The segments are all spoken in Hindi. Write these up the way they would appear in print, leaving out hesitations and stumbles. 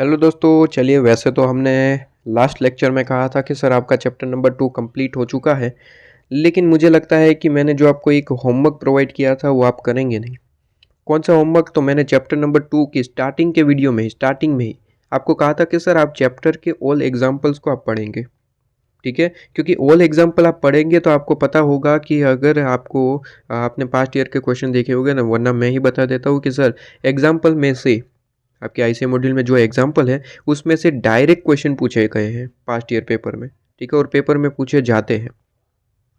हेलो दोस्तों, चलिए वैसे तो हमने लास्ट लेक्चर में कहा था कि सर आपका चैप्टर नंबर 2 कंप्लीट हो चुका है। लेकिन मुझे लगता है कि मैंने जो आपको एक होमवर्क प्रोवाइड किया था वो आप करेंगे नहीं। कौन सा होमवर्क? तो मैंने चैप्टर नंबर 2 की स्टार्टिंग के वीडियो में स्टार्टिंग में ही आपको कहा था कि सर आप चैप्टर के ऑल एग्जाम्पल्स को आप पढ़ेंगे। ठीक है, क्योंकि ऑल एग्जाम्पल आप पढ़ेंगे तो आपको पता होगा कि अगर आपको आपने पास्ट ईयर के क्वेश्चन देखे होंगे ना, वरना मैं ही बता देता हूँ कि सर एग्जाम्पल में से आपके आईसीए मॉड्यूल में जो एग्जाम्पल है उसमें से डायरेक्ट क्वेश्चन पूछे गए हैं पास्ट ईयर पेपर में। ठीक है, और पेपर में पूछे जाते हैं।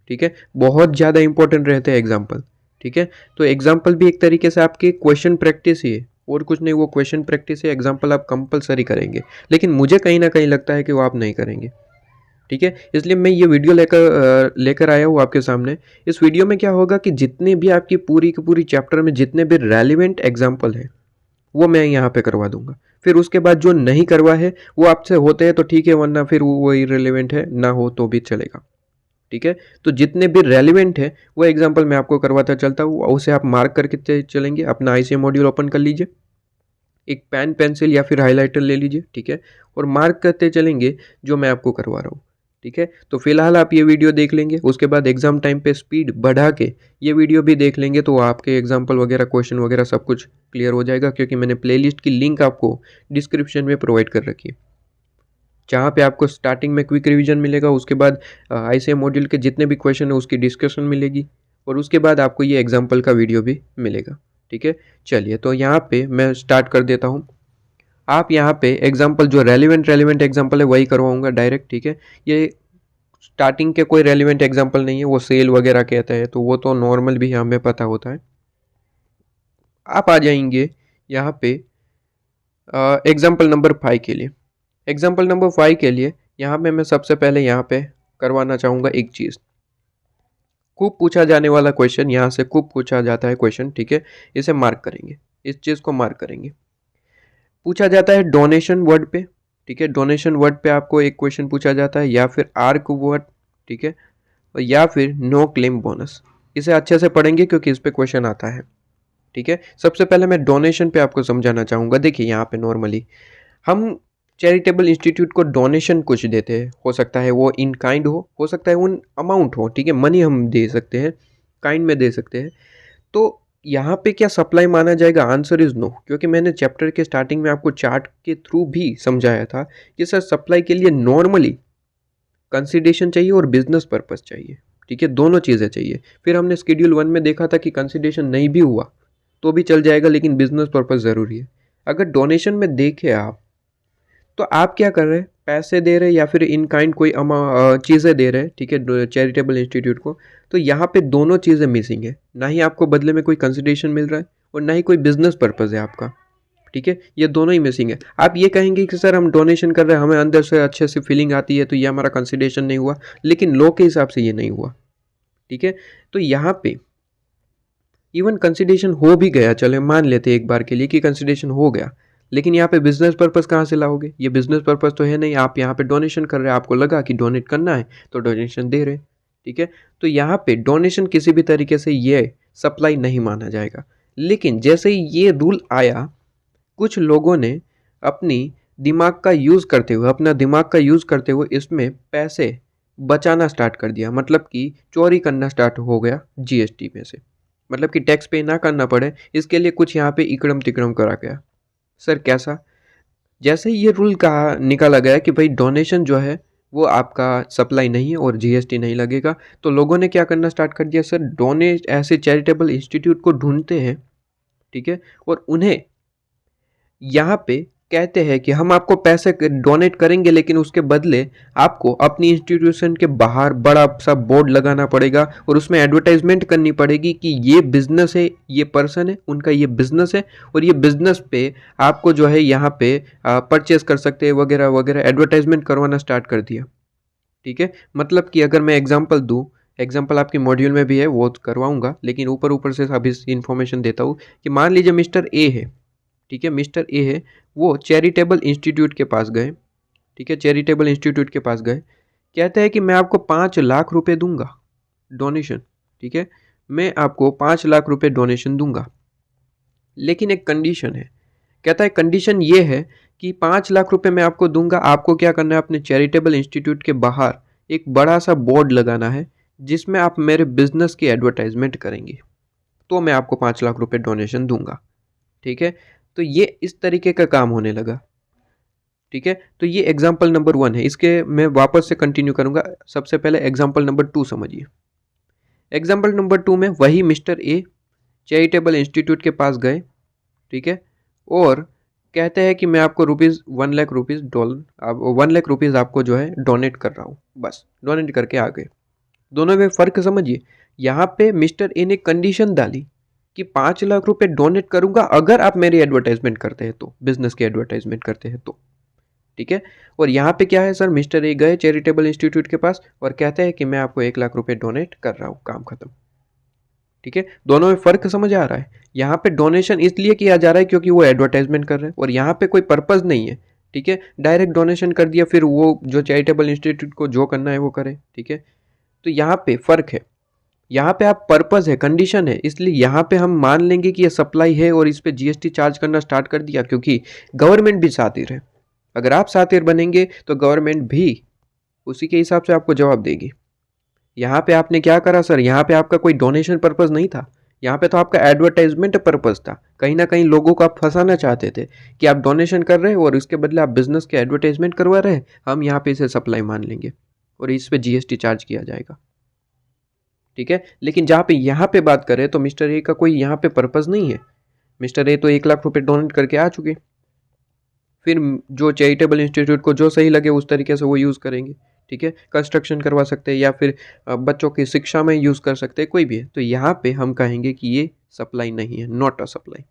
ठीक है, बहुत ज़्यादा इंपॉर्टेंट रहते हैं एग्जाम्पल। ठीक है, तो एग्जाम्पल भी एक तरीके से आपकी क्वेश्चन प्रैक्टिस ही है और कुछ नहीं, वो क्वेश्चन प्रैक्टिस है। एग्जाम्पल आप कंपलसरी करेंगे, लेकिन मुझे कहीं ना कहीं लगता है कि वो आप नहीं करेंगे। ठीक है, इसलिए मैं ये वीडियो लेकर आया हूँ आपके सामने। इस वीडियो में क्या होगा कि जितने भी आपकी पूरी की पूरी चैप्टर में जितने भी रेलिवेंट एग्जाम्पल है वो मैं यहाँ पे करवा दूंगा। फिर उसके बाद जो नहीं करवा है वो आपसे होते हैं तो ठीक है, वरना फिर वो इररिलेवेंट है, ना हो तो भी चलेगा। ठीक है, तो जितने भी रेलिवेंट है वो एग्जांपल मैं आपको करवाता चलता हूँ, उसे आप मार्क करके चलेंगे। अपना आईसीए मॉड्यूल ओपन कर लीजिए, एक पेन पेंसिल या फिर हाईलाइटर ले लीजिए। ठीक है, और मार्क करते चलेंगे जो मैं आपको करवा रहा हूँ। ठीक है, तो फिलहाल आप ये वीडियो देख लेंगे, उसके बाद एग्जाम टाइम पे स्पीड बढ़ा के ये वीडियो भी देख लेंगे तो आपके एग्जाम्पल वगैरह क्वेश्चन वगैरह सब कुछ क्लियर हो जाएगा, क्योंकि मैंने प्लेलिस्ट की लिंक आपको डिस्क्रिप्शन में प्रोवाइड कर रखी है, जहाँ पे आपको स्टार्टिंग में क्विक रिवीजन मिलेगा, उसके बाद आईसीए मॉड्यूल के जितने भी क्वेश्चन है उसकी डिस्कशन मिलेगी, और उसके बाद आपको ये एग्जाम्पल का वीडियो भी मिलेगा। ठीक है, चलिए तो यहाँ पे मैं स्टार्ट कर देता हूँ। आप यहाँ पे एग्जाम्पल जो रेलिवेंट एग्जाम्पल है वही करवाऊंगा डायरेक्ट। ठीक है, ये स्टार्टिंग के कोई रेलिवेंट एग्जाम्पल नहीं है, वो सेल वगैरह कहता है तो वो तो नॉर्मल भी हमें पता होता है। आप आ जाएंगे यहाँ पे एग्जाम्पल नंबर 5 के लिए। एग्जाम्पल नंबर 5 के लिए यहाँ पे मैं सबसे पहले यहाँ पे करवाना चाहूँगा एक चीज़। खूब पूछा जाने वाला क्वेश्चन, यहाँ से खूब पूछा जाता है क्वेश्चन। ठीक है, इसे मार्क करेंगे, इस चीज़ को मार्क करेंगे। पूछा जाता है डोनेशन वर्ड पे। ठीक है, डोनेशन वर्ड पे आपको एक क्वेश्चन पूछा जाता है, या फिर आर्क वर्ड। ठीक है, और या फिर नो क्लेम बोनस। इसे अच्छे से पढ़ेंगे क्योंकि इस पे क्वेश्चन आता है। ठीक है, सबसे पहले मैं डोनेशन पे आपको समझाना चाहूँगा। देखिए यहाँ पे नॉर्मली हम चैरिटेबल इंस्टीट्यूट को डोनेशन कुछ देते हैं, हो सकता है वो इन काइंड हो सकता है उन अमाउंट हो। ठीक है, मनी हम दे सकते हैं, काइंड में दे सकते हैं। तो यहाँ पे क्या सप्लाई माना जाएगा? आंसर इज नो, क्योंकि मैंने चैप्टर के स्टार्टिंग में आपको चार्ट के थ्रू भी समझाया था कि सर सप्लाई के लिए नॉर्मली कंसिडरेशन चाहिए और बिजनेस पर्पस चाहिए। ठीक है, दोनों चीज़ें चाहिए। फिर हमने शेड्यूल 1 में देखा था कि कंसिडरेशन नहीं भी हुआ तो भी चल जाएगा, लेकिन बिजनेस पर्पस ज़रूरी है। अगर डोनेशन में देखें आप, तो आप क्या कर रहे हैं? पैसे दे रहे हैं या फिर इन काइंड कोई चीज़ें दे रहे हैं। ठीक है, चैरिटेबल इंस्टीट्यूट को। तो यहाँ पे दोनों चीज़ें मिसिंग है, ना ही आपको बदले में कोई कंसिडरेशन मिल रहा है और ना ही कोई बिजनेस पर्पज़ है आपका। ठीक है, ये दोनों ही मिसिंग है। आप ये कहेंगे कि सर हम डोनेशन कर रहे हैं, हमें अंदर से अच्छे से फीलिंग आती है तो ये हमारा कंसिडरेशन नहीं हुआ, लेकिन लॉ के हिसाब से ये नहीं हुआ। ठीक है, तो यहाँ पे इवन कंसिडरेशन हो भी गया, चले मान लेते हैं एक बार के लिए कि कंसिडरेशन हो गया, लेकिन यहाँ पे बिजनेस पर्पस कहाँ से लाओगे? ये बिजनेस पर्पस तो है नहीं। आप यहाँ पे डोनेशन कर रहे हैं, आपको लगा कि डोनेट करना है तो डोनेशन दे रहे। ठीक है, तो यहाँ पे डोनेशन किसी भी तरीके से ये सप्लाई नहीं माना जाएगा। लेकिन जैसे ही ये रूल आया, कुछ लोगों ने अपनी दिमाग का यूज़ करते हुए अपना दिमाग का यूज़ करते हुए इसमें पैसे बचाना स्टार्ट कर दिया, मतलब कि चोरी करना स्टार्ट हो गया जीएसटी में से, मतलब कि टैक्स पे ना करना पड़े, इसके लिए कुछ यहाँ पे इकड़म तिकड़म करा गया। सर कैसा? जैसे ही ये रूल कहा निकाला गया कि भाई डोनेशन जो है वो आपका सप्लाई नहीं है और जीएसटी नहीं लगेगा, तो लोगों ने क्या करना स्टार्ट कर दिया? सर डोनेट ऐसे चैरिटेबल इंस्टीट्यूट को ढूंढते हैं। ठीक है, और उन्हें यहाँ पे कहते हैं कि हम आपको पैसे डोनेट करेंगे, लेकिन उसके बदले आपको अपनी इंस्टीट्यूशन के बाहर बड़ा सा बोर्ड लगाना पड़ेगा और उसमें एडवर्टाइजमेंट करनी पड़ेगी कि ये बिजनेस है, ये पर्सन है, उनका ये बिजनेस है, और ये बिजनेस पे आपको जो है यहाँ पे परचेस कर सकते हैं वगैरह वगैरह। एडवर्टाइजमेंट करवाना स्टार्ट कर दिया। ठीक है, मतलब कि अगर मैं एग्जाम्पल दूँ, एग्जाम्पल आपके मॉड्यूल में भी है वो करवाऊंगा, लेकिन ऊपर ऊपर से अभी इन्फॉर्मेशन देता हूँ कि मान लीजिए मिस्टर ए है। ठीक है, मिस्टर ए है, वो चैरिटेबल इंस्टीट्यूट के पास गए। ठीक है, चैरिटेबल इंस्टीट्यूट के पास गए, कहते हैं कि मैं आपको 5 लाख रुपए दूंगा डोनेशन। ठीक है, मैं आपको 5 लाख रुपए डोनेशन दूंगा, लेकिन एक कंडीशन है। कहता है कंडीशन ये है कि 5 लाख रुपए मैं आपको दूंगा, आपको क्या करना है, अपने चैरिटेबल इंस्टीट्यूट के बाहर एक बड़ा सा बोर्ड लगाना है जिसमें आप मेरे बिजनेस की एडवर्टाइजमेंट करेंगे, तो मैं आपको 5 लाख रुपए डोनेशन दूंगा। ठीक है, तो ये इस तरीके का काम होने लगा। ठीक है, तो ये एग्जाम्पल नंबर 1 है। इसके मैं वापस से कंटिन्यू करूंगा। सबसे पहले एग्जाम्पल नंबर 2 समझिए। एग्जाम्पल नंबर 2 में वही मिस्टर ए चैरिटेबल इंस्टीट्यूट के पास गए, ठीक है, और कहते हैं कि मैं आपको ₹1 लाख आपको जो है डोनेट कर रहा हूँ। बस डोनेट करके आ गए। दोनों में फ़र्क समझिए। यहाँ पे मिस्टर ए ने कंडीशन डाली कि 5 लाख रुपए डोनेट करूंगा अगर आप मेरी एडवर्टाइजमेंट करते हैं तो, बिजनेस की एडवर्टाइजमेंट करते हैं तो। ठीक है, और यहाँ पे क्या है सर, मिस्टर ए गए चैरिटेबल इंस्टीट्यूट के पास और कहते हैं कि मैं आपको 1 लाख रुपए डोनेट कर रहा हूँ, काम खत्म। ठीक है, दोनों में फ़र्क समझ आ रहा है। यहाँ पे डोनेशन इसलिए किया जा रहा है क्योंकि वो एडवर्टाइजमेंट कर रहे हैं, और यहाँ पे कोई पर्पज़ नहीं है। ठीक है, डायरेक्ट डोनेशन कर दिया, फिर वो जो चैरिटेबल इंस्टीट्यूट को जो करना है वो करे। ठीक है, तो यहाँ पे फ़र्क है। यहाँ पे आप पर्पज़ है, कंडीशन है, इसलिए यहाँ पे हम मान लेंगे कि ये सप्लाई है और इस पे जीएसटी चार्ज करना स्टार्ट कर दिया, क्योंकि गवर्नमेंट भी सातिर है। अगर आप सातिर बनेंगे तो गवर्नमेंट भी उसी के हिसाब से आपको जवाब देगी। यहाँ पे आपने क्या करा सर, यहाँ पे आपका कोई डोनेशन पर्पज़ नहीं था, यहाँ पे तो आपका एडवर्टाइजमेंट पर्पज़ था। कहीं ना कहीं लोगों को आप फंसाना चाहते थे कि आप डोनेशन कर रहे हो और इसके बदले आप बिजनेस के एडवर्टाइजमेंट करवा रहे हैं, हम यहाँ पे इसे सप्लाई मान लेंगे और इस पे जीएसटी चार्ज किया जाएगा। ठीक है, लेकिन जहाँ पे यहाँ पे बात करें तो मिस्टर ए का कोई यहाँ पे पर्पज़ नहीं है। मिस्टर ए तो 1 लाख रुपए डोनेट करके आ चुके, फिर जो चैरिटेबल इंस्टीट्यूट को जो सही लगे उस तरीके से वो यूज़ करेंगे। ठीक है, कंस्ट्रक्शन करवा सकते हैं या फिर बच्चों की शिक्षा में यूज़ कर सकते हैं, कोई भी है। तो यहाँ पे हम कहेंगे कि ये सप्लाई नहीं है, नॉट अ सप्लाई।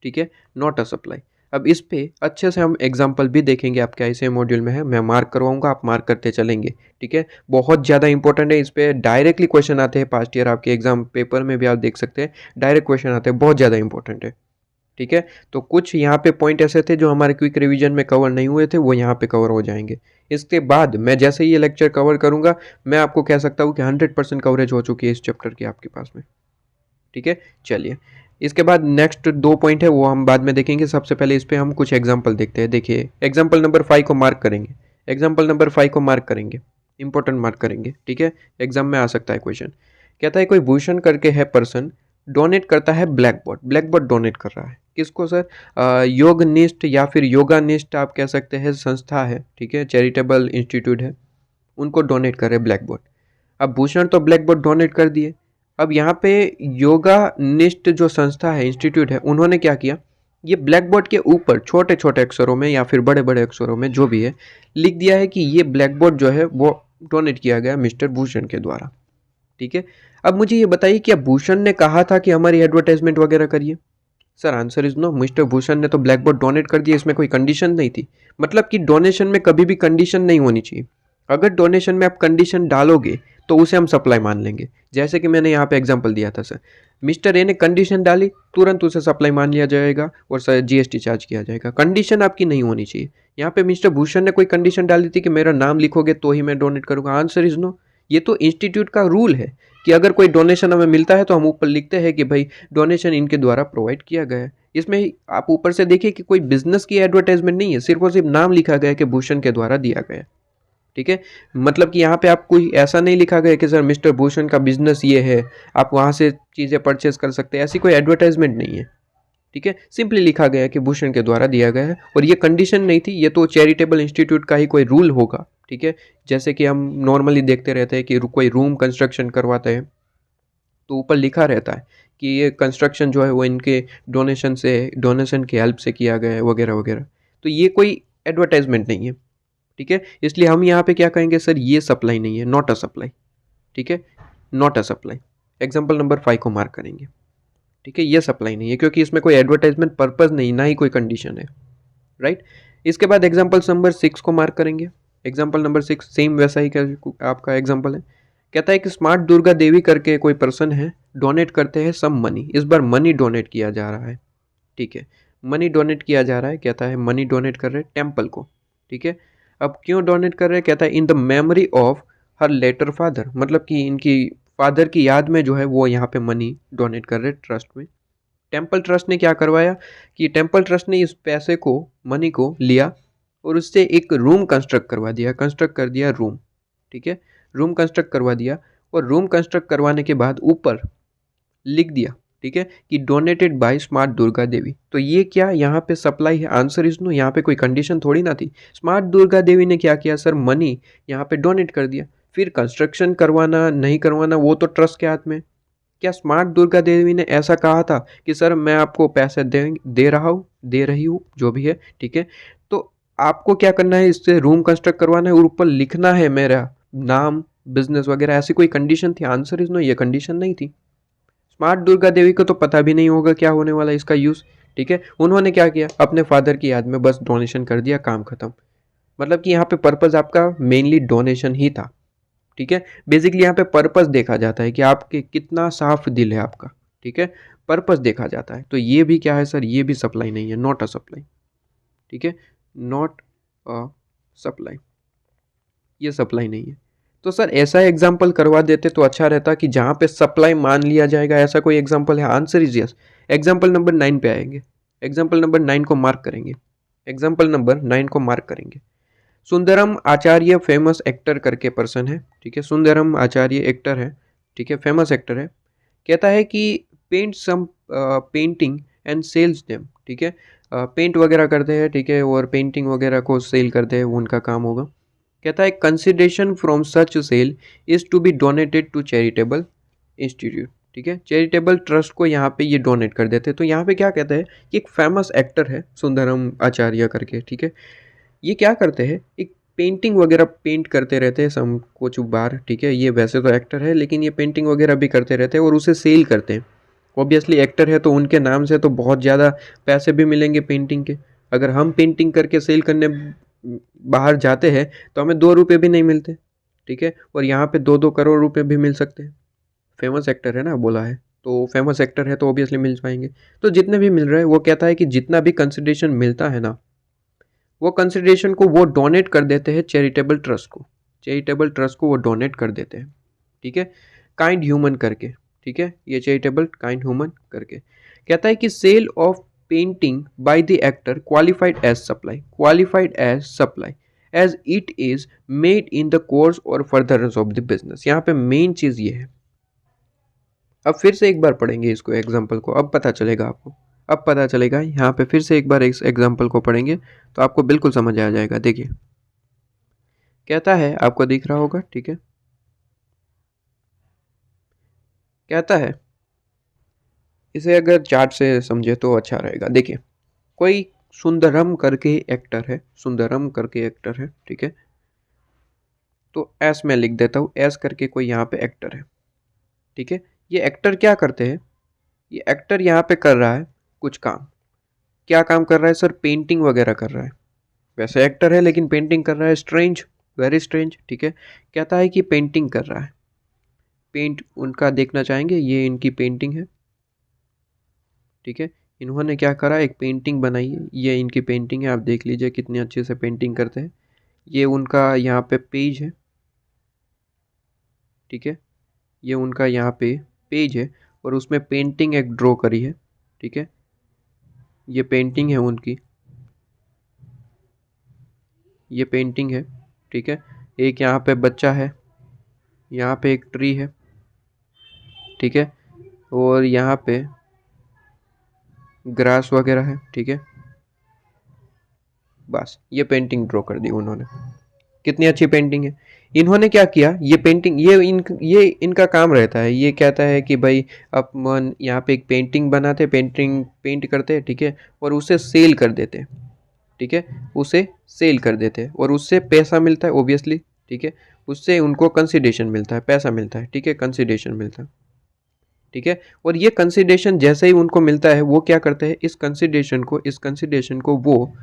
ठीक है, नॉट अ सप्लाई। अब इस पे अच्छे से हम एग्जांपल भी देखेंगे, आपके ऐसे मॉड्यूल में है, मैं मार्क करवाऊंगा, आप मार्क करते चलेंगे। ठीक है, बहुत ज़्यादा इंपॉर्टेंट है। इस पे डायरेक्टली क्वेश्चन आते हैं, पास्ट ईयर आपके एग्जाम पेपर में भी आप देख सकते हैं, डायरेक्ट क्वेश्चन आते हैं, बहुत ज़्यादा इंपॉर्टेंट है। ठीक है, तो कुछ यहाँ पे पॉइंट ऐसे थे जो हमारे क्विक रिवीजन में कवर नहीं हुए थे, वो यहाँ पे कवर हो जाएंगे। इसके बाद मैं जैसे ही ये लेक्चर कवर करूँगा, मैं आपको कह सकता हूँ कि 100% कवरेज हो चुकी है इस चैप्टर की आपके पास में। ठीक है, चलिए इसके बाद नेक्स्ट 2 पॉइंट है वो हम बाद में देखेंगे। सबसे पहले इस पर हम कुछ एग्जाम्पल देखते हैं। देखिए एग्जाम्पल नंबर 5 को मार्क करेंगे, एग्जाम्पल नंबर 5 को मार्क करेंगे, इंपॉर्टेंट मार्क करेंगे। ठीक है, एग्जाम में आ सकता है क्वेश्चन। कहता है कोई भूषण करके है पर्सन डोनेट करता है black board, black board donate कर रहा है किसको सर, योगनिष्ठ या फिर योगानिष्ठ आप कह सकते हैं, संस्था है। ठीक है, चैरिटेबल इंस्टीट्यूट है, उनको डोनेट कर रहे ब्लैक बोर्ड। अब भूषण तो ब्लैक बोर्ड डोनेट कर दिए, अब यहाँ पे योगानिष्ठ जो संस्था है, इंस्टीट्यूट है, उन्होंने क्या किया, ये ब्लैक बोर्ड के ऊपर छोटे छोटे अक्षरों में या फिर बड़े बड़े अक्षरों में जो भी है लिख दिया है कि ये ब्लैक बोर्ड जो है वो डोनेट किया गया मिस्टर भूषण के द्वारा। ठीक है, अब मुझे ये बताइए क्या भूषण ने कहा था कि हमारी एडवर्टाइजमेंट वगैरह करिए? Sir answer is no, mister Bhushan ने तो ब्लैक बोर्ड डोनेट कर दिया, इसमें कोई कंडीशन नहीं थी। मतलब कि डोनेशन में कभी भी कंडीशन नहीं होनी चाहिए। अगर डोनेशन में आप कंडीशन डालोगे तो उसे हम सप्लाई मान लेंगे। जैसे कि मैंने यहाँ पे एग्जांपल दिया था सर, मिस्टर ए ने कंडीशन डाली, तुरंत उसे सप्लाई मान लिया जाएगा और सर जीएसटी चार्ज किया जाएगा। कंडीशन आपकी नहीं होनी चाहिए। यहाँ पे मिस्टर भूषण ने कोई कंडीशन डाली थी कि मेरा नाम लिखोगे तो ही मैं डोनेट करूँगा, आंसर इज नो। ये तो इंस्टीट्यूट का रूल है कि अगर कोई डोनेशन हमें मिलता है तो हम ऊपर लिखते हैं कि भाई डोनेशन इनके द्वारा प्रोवाइड किया गया है। इसमें आप ऊपर से देखिए कि कोई बिजनेस की एडवर्टाइजमेंट नहीं है, सिर्फ और सिर्फ नाम लिखा गया है कि भूषण के द्वारा दिया गया है। ठीक है, मतलब कि यहाँ पे आप कोई ऐसा नहीं लिखा गया कि सर मिस्टर भूषण का बिजनेस ये है, आप वहाँ से चीज़ें परचेज कर सकते हैं, ऐसी कोई एडवर्टाइजमेंट नहीं है। ठीक है, सिंपली लिखा गया है कि भूषण के द्वारा दिया गया है, और ये कंडीशन नहीं थी, ये तो चैरिटेबल इंस्टीट्यूट का ही कोई रूल होगा। ठीक है, जैसे कि हम नॉर्मली देखते रहते हैं कि कोई रूम कंस्ट्रक्शन करवाते हैं तो ऊपर लिखा रहता है कि ये कंस्ट्रक्शन जो है वो इनके डोनेशन की हेल्प से किया गया है वगैरह वगैरह। तो ये कोई एडवर्टाइजमेंट नहीं है। ठीक है, इसलिए हम यहाँ पे क्या कहेंगे, सर ये सप्लाई नहीं है, नॉट अ सप्लाई। ठीक है, not a supply. Example number 5 को मार्क करेंगे। ठीक है, ये सप्लाई नहीं है क्योंकि इसमें कोई एडवर्टाइजमेंट पर्पज़ नहीं, ना ही कोई कंडीशन है। राइट, इसके बाद एग्जाम्पल नंबर 6 को मार्क करेंगे। एग्जाम्पल नंबर 6 सेम वैसा ही आपका एग्जाम्पल है। कहता है कि स्मार्ट दुर्गा देवी करके कोई पर्सन है, डोनेट करते हैं सम मनी, इस बार मनी डोनेट किया जा रहा है। ठीक है, मनी डोनेट किया जा रहा है, कहता है मनी डोनेट कर रहे हैं टेम्पल को। ठीक है, अब क्यों डोनेट कर रहे हैं, कहता है in the memory of her letter father, मतलब कि इनकी फादर की याद में जो है वो यहाँ पे मनी डोनेट कर रहे हैं ट्रस्ट में। टेम्पल ट्रस्ट ने क्या करवाया कि टेम्पल ट्रस्ट ने इस पैसे को, मनी को लिया और उससे एक रूम कंस्ट्रक्ट करवा दिया, कंस्ट्रक्ट कर दिया रूम, ठीक है, रूम कंस्ट्रक्ट करवा दिया। और रूम कंस्ट्रक्ट करवाने के बाद ऊपर लिख दिया, ठीक है, कि donated by smart Durga Devi. तो ये क्या यहाँ पे सप्लाई है? Answer is no. यहाँ पे कोई कंडीशन थोड़ी ना थी। स्मार्ट दुर्गा देवी ने क्या किया सर? मनी यहाँ पे डोनेट कर दिया। फिर कंस्ट्रक्शन करवाना नहीं करवाना वो तो ट्रस्ट के हाथ में। क्या स्मार्ट दुर्गा देवी ने ऐसा कहा था कि सर मैं आपको पैसे दे रहा हूँ, दे रही हूँ, जो भी है, ठीक है, तो आपको क्या करना है, इससे रूम कंस्ट्रक्ट करवाना है और ऊपर लिखना है मेरा नाम, बिजनेस वगैरह, ऐसी कोई कंडीशन थी? आंसर इज नो, ये कंडीशन नहीं थी। स्मार्ट दुर्गा देवी को तो पता भी नहीं होगा क्या होने वाला इसका यूज़, ठीक है। उन्होंने क्या किया, अपने फादर की याद में बस डोनेशन कर दिया, काम खत्म। मतलब कि यहाँ पे पर्पज़ आपका मेनली डोनेशन ही था, ठीक है। बेसिकली यहाँ पे पर्पज़ देखा जाता है कि आपके कितना साफ दिल है आपका, ठीक है, पर्पज़ देखा जाता है। तो ये भी क्या है सर? ये भी सप्लाई नहीं है, नॉट अ सप्लाई, ठीक है, नॉट अ सप्लाई, ये सप्लाई नहीं है। तो सर ऐसा एग्जाम्पल करवा देते तो अच्छा रहता कि जहाँ पे सप्लाई मान लिया जाएगा, ऐसा कोई एग्जाम्पल है? Answer is yes. Example number 9 पे आएंगे, एग्जाम्पल नंबर 9 को मार्क करेंगे, एग्जाम्पल नंबर 9 को मार्क करेंगे। सुंदरम आचार्य फेमस एक्टर करके पर्सन है, ठीक है, सुंदरम आचार्य एक्टर है, ठीक है, फेमस एक्टर है। कहता है कि paint some painting and sells them, ठीक है, पेंट वगैरह करते हैं, ठीक है, और पेंटिंग वगैरह को सेल करते हैं, वो उनका काम होगा। कहता है consideration from such sale is to be donated to charitable institute, ठीक है, चैरिटेबल ट्रस्ट को यहाँ पे ये डोनेट कर देते हैं। तो यहाँ पे क्या कहते हैं कि एक फेमस एक्टर है सुंदरम आचार्य करके, ठीक है, ये क्या करते हैं, एक पेंटिंग वगैरह पेंट करते रहते हैं सम कुछ बार, ठीक है, ये वैसे तो एक्टर है लेकिन ये पेंटिंग वगैरह भी करते रहते हैं और उसे सेल करते हैं। ऑब्वियसली एक्टर है तो उनके नाम से तो बहुत ज़्यादा पैसे भी मिलेंगे पेंटिंग के। अगर हम पेंटिंग करके सेल करने बाहर जाते हैं तो हमें 2 रुपये भी नहीं मिलते, ठीक है, और यहाँ पे 2-2 करोड़ रुपए भी मिल सकते हैं। फेमस एक्टर है ना, बोला है तो फेमस एक्टर है तो ऑब्वियसली मिल पाएंगे। तो जितने भी मिल रहा है, वो कहता है कि जितना भी कंसिडरेशन मिलता है ना, वो कंसिडरेशन को वो डोनेट कर देते हैं चैरिटेबल ट्रस्ट को, चैरिटेबल ट्रस्ट को वो डोनेट कर देते हैं, ठीक है, काइंड ह्यूमन करके, ठीक है, ये चैरिटेबल काइंड ह्यूमन करके। कहता है कि sale of painting by the actor qualified as supply as it is made in the course और फर्दरेंस ऑफ द बिजनेस। यहाँ पे मेन चीज़ ये है। अब फिर से एक बार पढ़ेंगे इसको, एग्जाम्पल को, अब पता चलेगा आपको, अब पता चलेगा। यहाँ पे फिर से एक बार इस एग्जाम्पल को पढ़ेंगे तो आपको बिल्कुल समझ आ जाएगा। देखिए कहता है, आपको दिख रहा होगा, ठीक है, कहता है, इसे अगर चार्ट से समझे तो अच्छा रहेगा। देखिए कोई सुंदरम करके एक्टर है, सुंदरम करके एक्टर है, ठीक है, तो एस में लिख देता हूँ, एस करके कोई यहाँ पे एक्टर है, ठीक है। ये एक्टर क्या करते हैं, ये एक्टर यहाँ पे कर रहा है कुछ काम। क्या काम कर रहा है सर? पेंटिंग वगैरह कर रहा है। वैसे एक्टर है लेकिन पेंटिंग कर रहा है, स्ट्रेंज, वेरी स्ट्रेंज, ठीक है। कहता है कि पेंटिंग कर रहा है, पेंट उनका देखना चाहेंगे, ये इनकी पेंटिंग है, ठीक है, इन्होंने क्या करा, एक पेंटिंग बनाई है, ये इनकी पेंटिंग है, आप देख लीजिए कितनी अच्छे से पेंटिंग करते हैं। ये उनका यहाँ पे पेज है, ठीक है, ये उनका यहाँ पे पेज है और उसमें पेंटिंग एक ड्रॉ करी है, ठीक है, ये पेंटिंग है उनकी, ये पेंटिंग है, ठीक है। एक यहाँ पे बच्चा है, यहाँ पे एक ट्री है, ठीक है, और यहाँ पे ग्रास वगैरह है, ठीक है। बस ये पेंटिंग ड्रॉ कर दी उन्होंने, कितनी अच्छी पेंटिंग है। इन्होंने क्या किया, ये पेंटिंग, ये इनका काम रहता है। ये कहता है कि भाई अपन यहाँ पे एक पेंटिंग बनाते, पेंटिंग पेंट करते, ठीक है, और उसे सेल कर देते, ठीक है, उसे सेल कर देते हैं और उससे पैसा मिलता है ऑब्वियसली, ठीक है, उससे उनको कंसिडरेशन मिलता है, पैसा मिलता है, ठीक है, कंसिडरेशन मिलता है, ठीक है। और ये कंसिडरेशन जैसे ही उनको मिलता है, वो क्या करते हैं, इस कंसिडरेशन को वो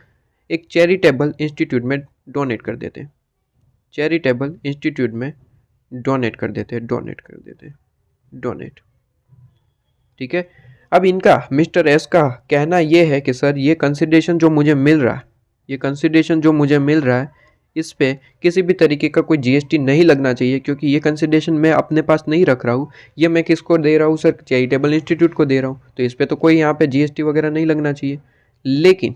एक चैरिटेबल इंस्टीट्यूट में डोनेट कर देते हैं, चैरिटेबल इंस्टीट्यूट में डोनेट कर देते हैं, डोनेट कर देते हैं, डोनेट, ठीक है। अब इनका मिस्टर एस का कहना ये है कि सर ये कंसिडरेशन जो मुझे मिल रहा है, ये कंसिडरेशन जो मुझे मिल रहा है, इस पे किसी भी तरीके का कोई जीएसटी नहीं लगना चाहिए, क्योंकि ये कंसिडरेशन मैं अपने पास नहीं रख रहा हूँ, ये मैं किसको दे रहा हूँ सर, चैरिटेबल इंस्टीट्यूट को दे रहा हूँ, तो इस पर तो कोई यहाँ पे जीएसटी वगैरह नहीं लगना चाहिए। लेकिन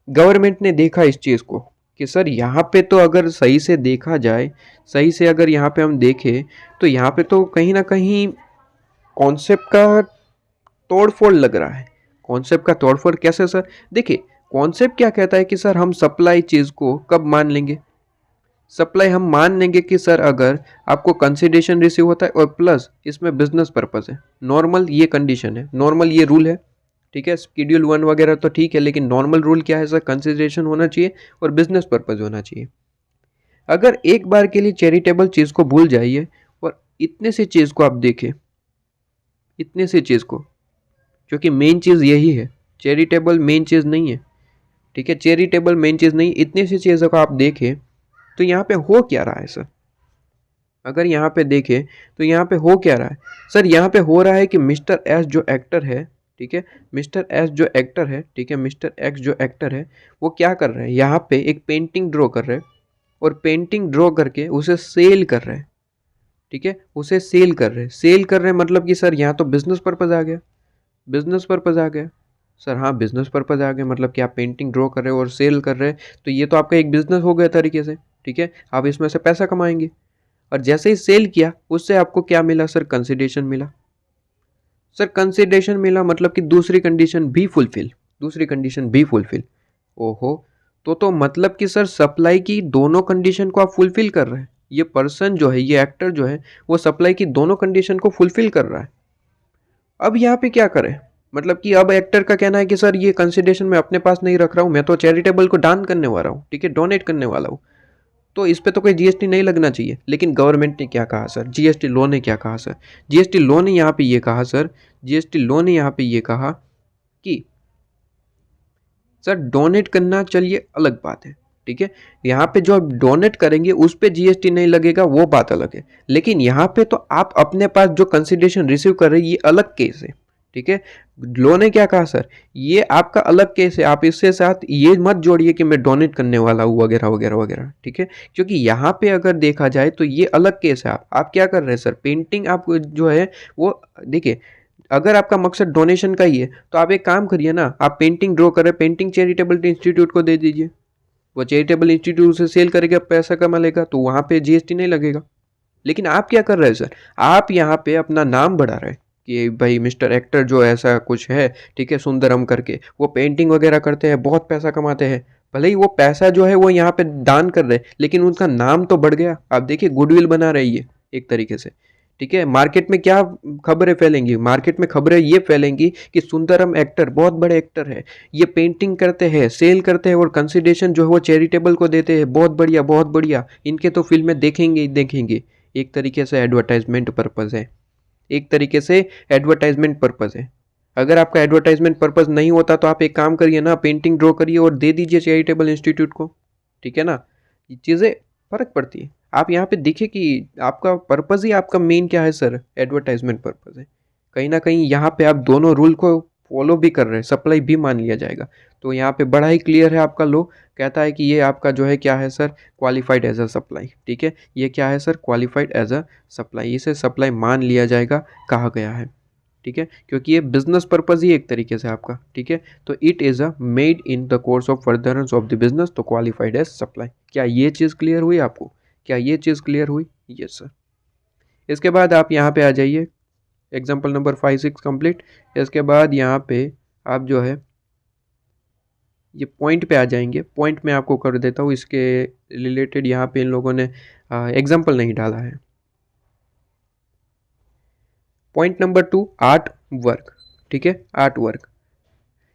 गवर्नमेंट ने देखा इस चीज़ को कि सर यहाँ पे तो अगर सही से देखा जाए, सही से अगर यहाँ पे हम देखें तो यहाँ पे तो कहीं ना कहीं कॉन्सेप्ट का तोड़फोड़ लग रहा है। कॉन्सेप्ट का तोड़फोड़ कैसे सर? देखिए, कॉन्सेप्ट क्या कहता है कि सर हम सप्लाई चीज़ को कब मान लेंगे? सप्लाई हम मान लेंगे कि सर अगर आपको कंसिडरेशन रिसीव होता है और प्लस इसमें बिजनेस पर्पस है। नॉर्मल ये कंडीशन है, नॉर्मल ये रूल है, ठीक है। शेड्यूल 1 वगैरह तो ठीक है, लेकिन नॉर्मल रूल क्या है सर? कंसिडरेशन होना चाहिए और बिजनेस पर्पस होना चाहिए। अगर एक बार के लिए चैरिटेबल चीज़ को भूल जाइए और इतने से चीज़ को आप देखें, इतने से चीज़ को, क्योंकि मेन चीज़ यही है, चैरिटेबल मेन चीज़ नहीं है, ठीक है। चैरिटेबल मेन चीज़ नहीं, इतनी सी चीज़ों को आप देखें तो यहाँ पे हो क्या रहा है सर? अगर यहाँ पे देखें तो यहाँ पे हो क्या रहा है सर? यहाँ पे हो रहा है कि मिस्टर एस जो एक्टर है, ठीक है, मिस्टर एस जो एक्टर है, ठीक है, मिस्टर एक्स जो एक्टर है, वो क्या कर रहे हैं? यहाँ पे एक पेंटिंग ड्रॉ कर रहे हैं और पेंटिंग ड्रॉ करके उसे सेल कर रहे हैं, ठीक है, उसे सेल कर रहे हैं। सेल कर रहे हैं मतलब कि सर यहाँ तो बिजनेस पर्पज़ आ गया, बिजनेस पर्पज़ आ गया सर। हाँ, बिजनेस पर्पज़ आ गया, मतलब कि आप पेंटिंग ड्रॉ कर रहे हो और सेल कर रहे हैं, तो ये तो आपका एक बिजनेस हो गया तरीके से, ठीक है। आप इसमें से पैसा कमाएंगे और जैसे ही सेल किया उससे आपको क्या मिला सर? कंसिडरेशन मिला। सर कंसिडरेशन मिला मतलब कि दूसरी कंडीशन भी फुलफिल, दूसरी कंडीशन भी फुलफिल। ओहो, तो मतलब कि सर सप्लाई की दोनों कंडीशन को आप फुलफिल कर रहे हैं। ये पर्सन जो है, ये एक्टर जो है, वो सप्लाई की दोनों कंडीशन को फुलफिल कर रहा है। अब यहाँ पे क्या करें? मतलब कि अब एक्टर का कहना है कि सर ये कंसिडरेशन मैं अपने पास नहीं रख रहा हूँ, मैं तो चैरिटेबल को दान करने वाला हूँ, ठीक है, डोनेट करने वाला हूँ, तो इस पे तो कोई जीएसटी नहीं लगना चाहिए। लेकिन गवर्नमेंट ने क्या कहा सर? जीएसटी लॉ ने क्या कहा सर? जीएसटी लॉ ने यहाँ पे ये कहा सर, जीएसटी लॉ ने यहाँ पे ये कहा कि सर डोनेट करना चलिए अलग बात है, ठीक है, यहाँ पे जो आप डोनेट करेंगे उस पे जीएसटी नहीं लगेगा, वो बात अलग है। लेकिन यहाँ पे तो आप अपने पास जो कंसिडरेशन रिसीव कर रहे हैं ये अलग केस है, ठीक है। लॉ ने क्या कहा सर? ये आपका अलग केस है, आप इससे साथ ये मत जोड़िए कि मैं डोनेट करने वाला हूँ वगैरह वगैरह वगैरह, ठीक है। क्योंकि यहाँ पे अगर देखा जाए तो ये अलग केस है। आप क्या कर रहे हैं सर? पेंटिंग आप जो है वो देखिए, अगर आपका मकसद डोनेशन का ही है तो आप एक काम करिए ना, आप पेंटिंग ड्रॉ करें, पेंटिंग चैरिटेबल इंस्टीट्यूट को दे दीजिए, वो चैरिटेबल इंस्टीट्यूट उसे सेल करेगा, पैसा कमा लेगा, तो वहाँ पे जीएसटी नहीं लगेगा। लेकिन आप क्या कर रहे हैं सर? आप यहाँ पे अपना नाम बढ़ा रहे हैं कि भाई मिस्टर एक्टर जो ऐसा कुछ है, ठीक है, सुंदरम करके, वो पेंटिंग वगैरह करते हैं, बहुत पैसा कमाते हैं। भले ही वो पैसा जो है वो यहाँ पे दान कर रहे हैं, लेकिन उनका नाम तो बढ़ गया। आप देखिए, गुडविल बना रही है एक तरीके से, ठीक है। मार्केट में क्या खबरें फैलेंगी? मार्केट में खबरें ये फैलेंगी कि सुंदरम एक्टर बहुत बड़े एक्टर है, ये पेंटिंग करते हैं, सेल करते हैं और कंसिडरेशन जो है वो चैरिटेबल को देते हैं, बहुत बढ़िया बहुत बढ़िया, इनके तो फिल्में देखेंगे ही देखेंगे। एक तरीके से एडवर्टाइजमेंट पर्पज़ है, एक तरीके से एडवर्टाइजमेंट पर्पज़ है। अगर आपका एडवर्टाइजमेंट पर्पज़ नहीं होता तो आप एक काम करिए ना, पेंटिंग ड्रॉ करिए और दे दीजिए चैरिटेबल इंस्टीट्यूट को, ठीक है ना। ये चीज़ें फ़र्क पड़ती है। आप यहाँ पे देखिए कि आपका पर्पज़ ही आपका मेन क्या है सर? एडवर्टाइजमेंट पर्पज़ है। कहीं ना कहीं यहाँ पे आप दोनों रूल को फॉलो भी कर रहे हैं, सप्लाई भी मान लिया जाएगा। तो यहाँ पे बड़ा ही क्लियर है, आपका लो कहता है कि ये आपका जो है क्या है sir? Qualified as a supply, ठीक है। ये क्या है sir? Qualified as a supply, इसे सप्लाई मान लिया जाएगा, कहा गया है, ठीक है, क्योंकि ये बिजनेस पर्पज़ ही एक तरीके से आपका, ठीक है। तो it is a made in the course of furtherance of the business, तो क्वालिफाइड एज सप्लाई। क्या ये चीज़ क्लियर हुई आपको? क्या ये चीज़ क्लियर हुई? Yes sir. इसके बाद आप यहाँ पे आ जाइए, एग्जाम्पल नंबर 5 6 कंप्लीट। इसके बाद यहाँ पे आप जो है ये पॉइंट पे आ जाएंगे। पॉइंट में आपको कर देता हूँ, इसके रिलेटेड यहाँ पे इन लोगों ने एग्जाम्पल नहीं डाला है। पॉइंट नंबर 2, आर्ट वर्क, ठीक है, आर्ट वर्क।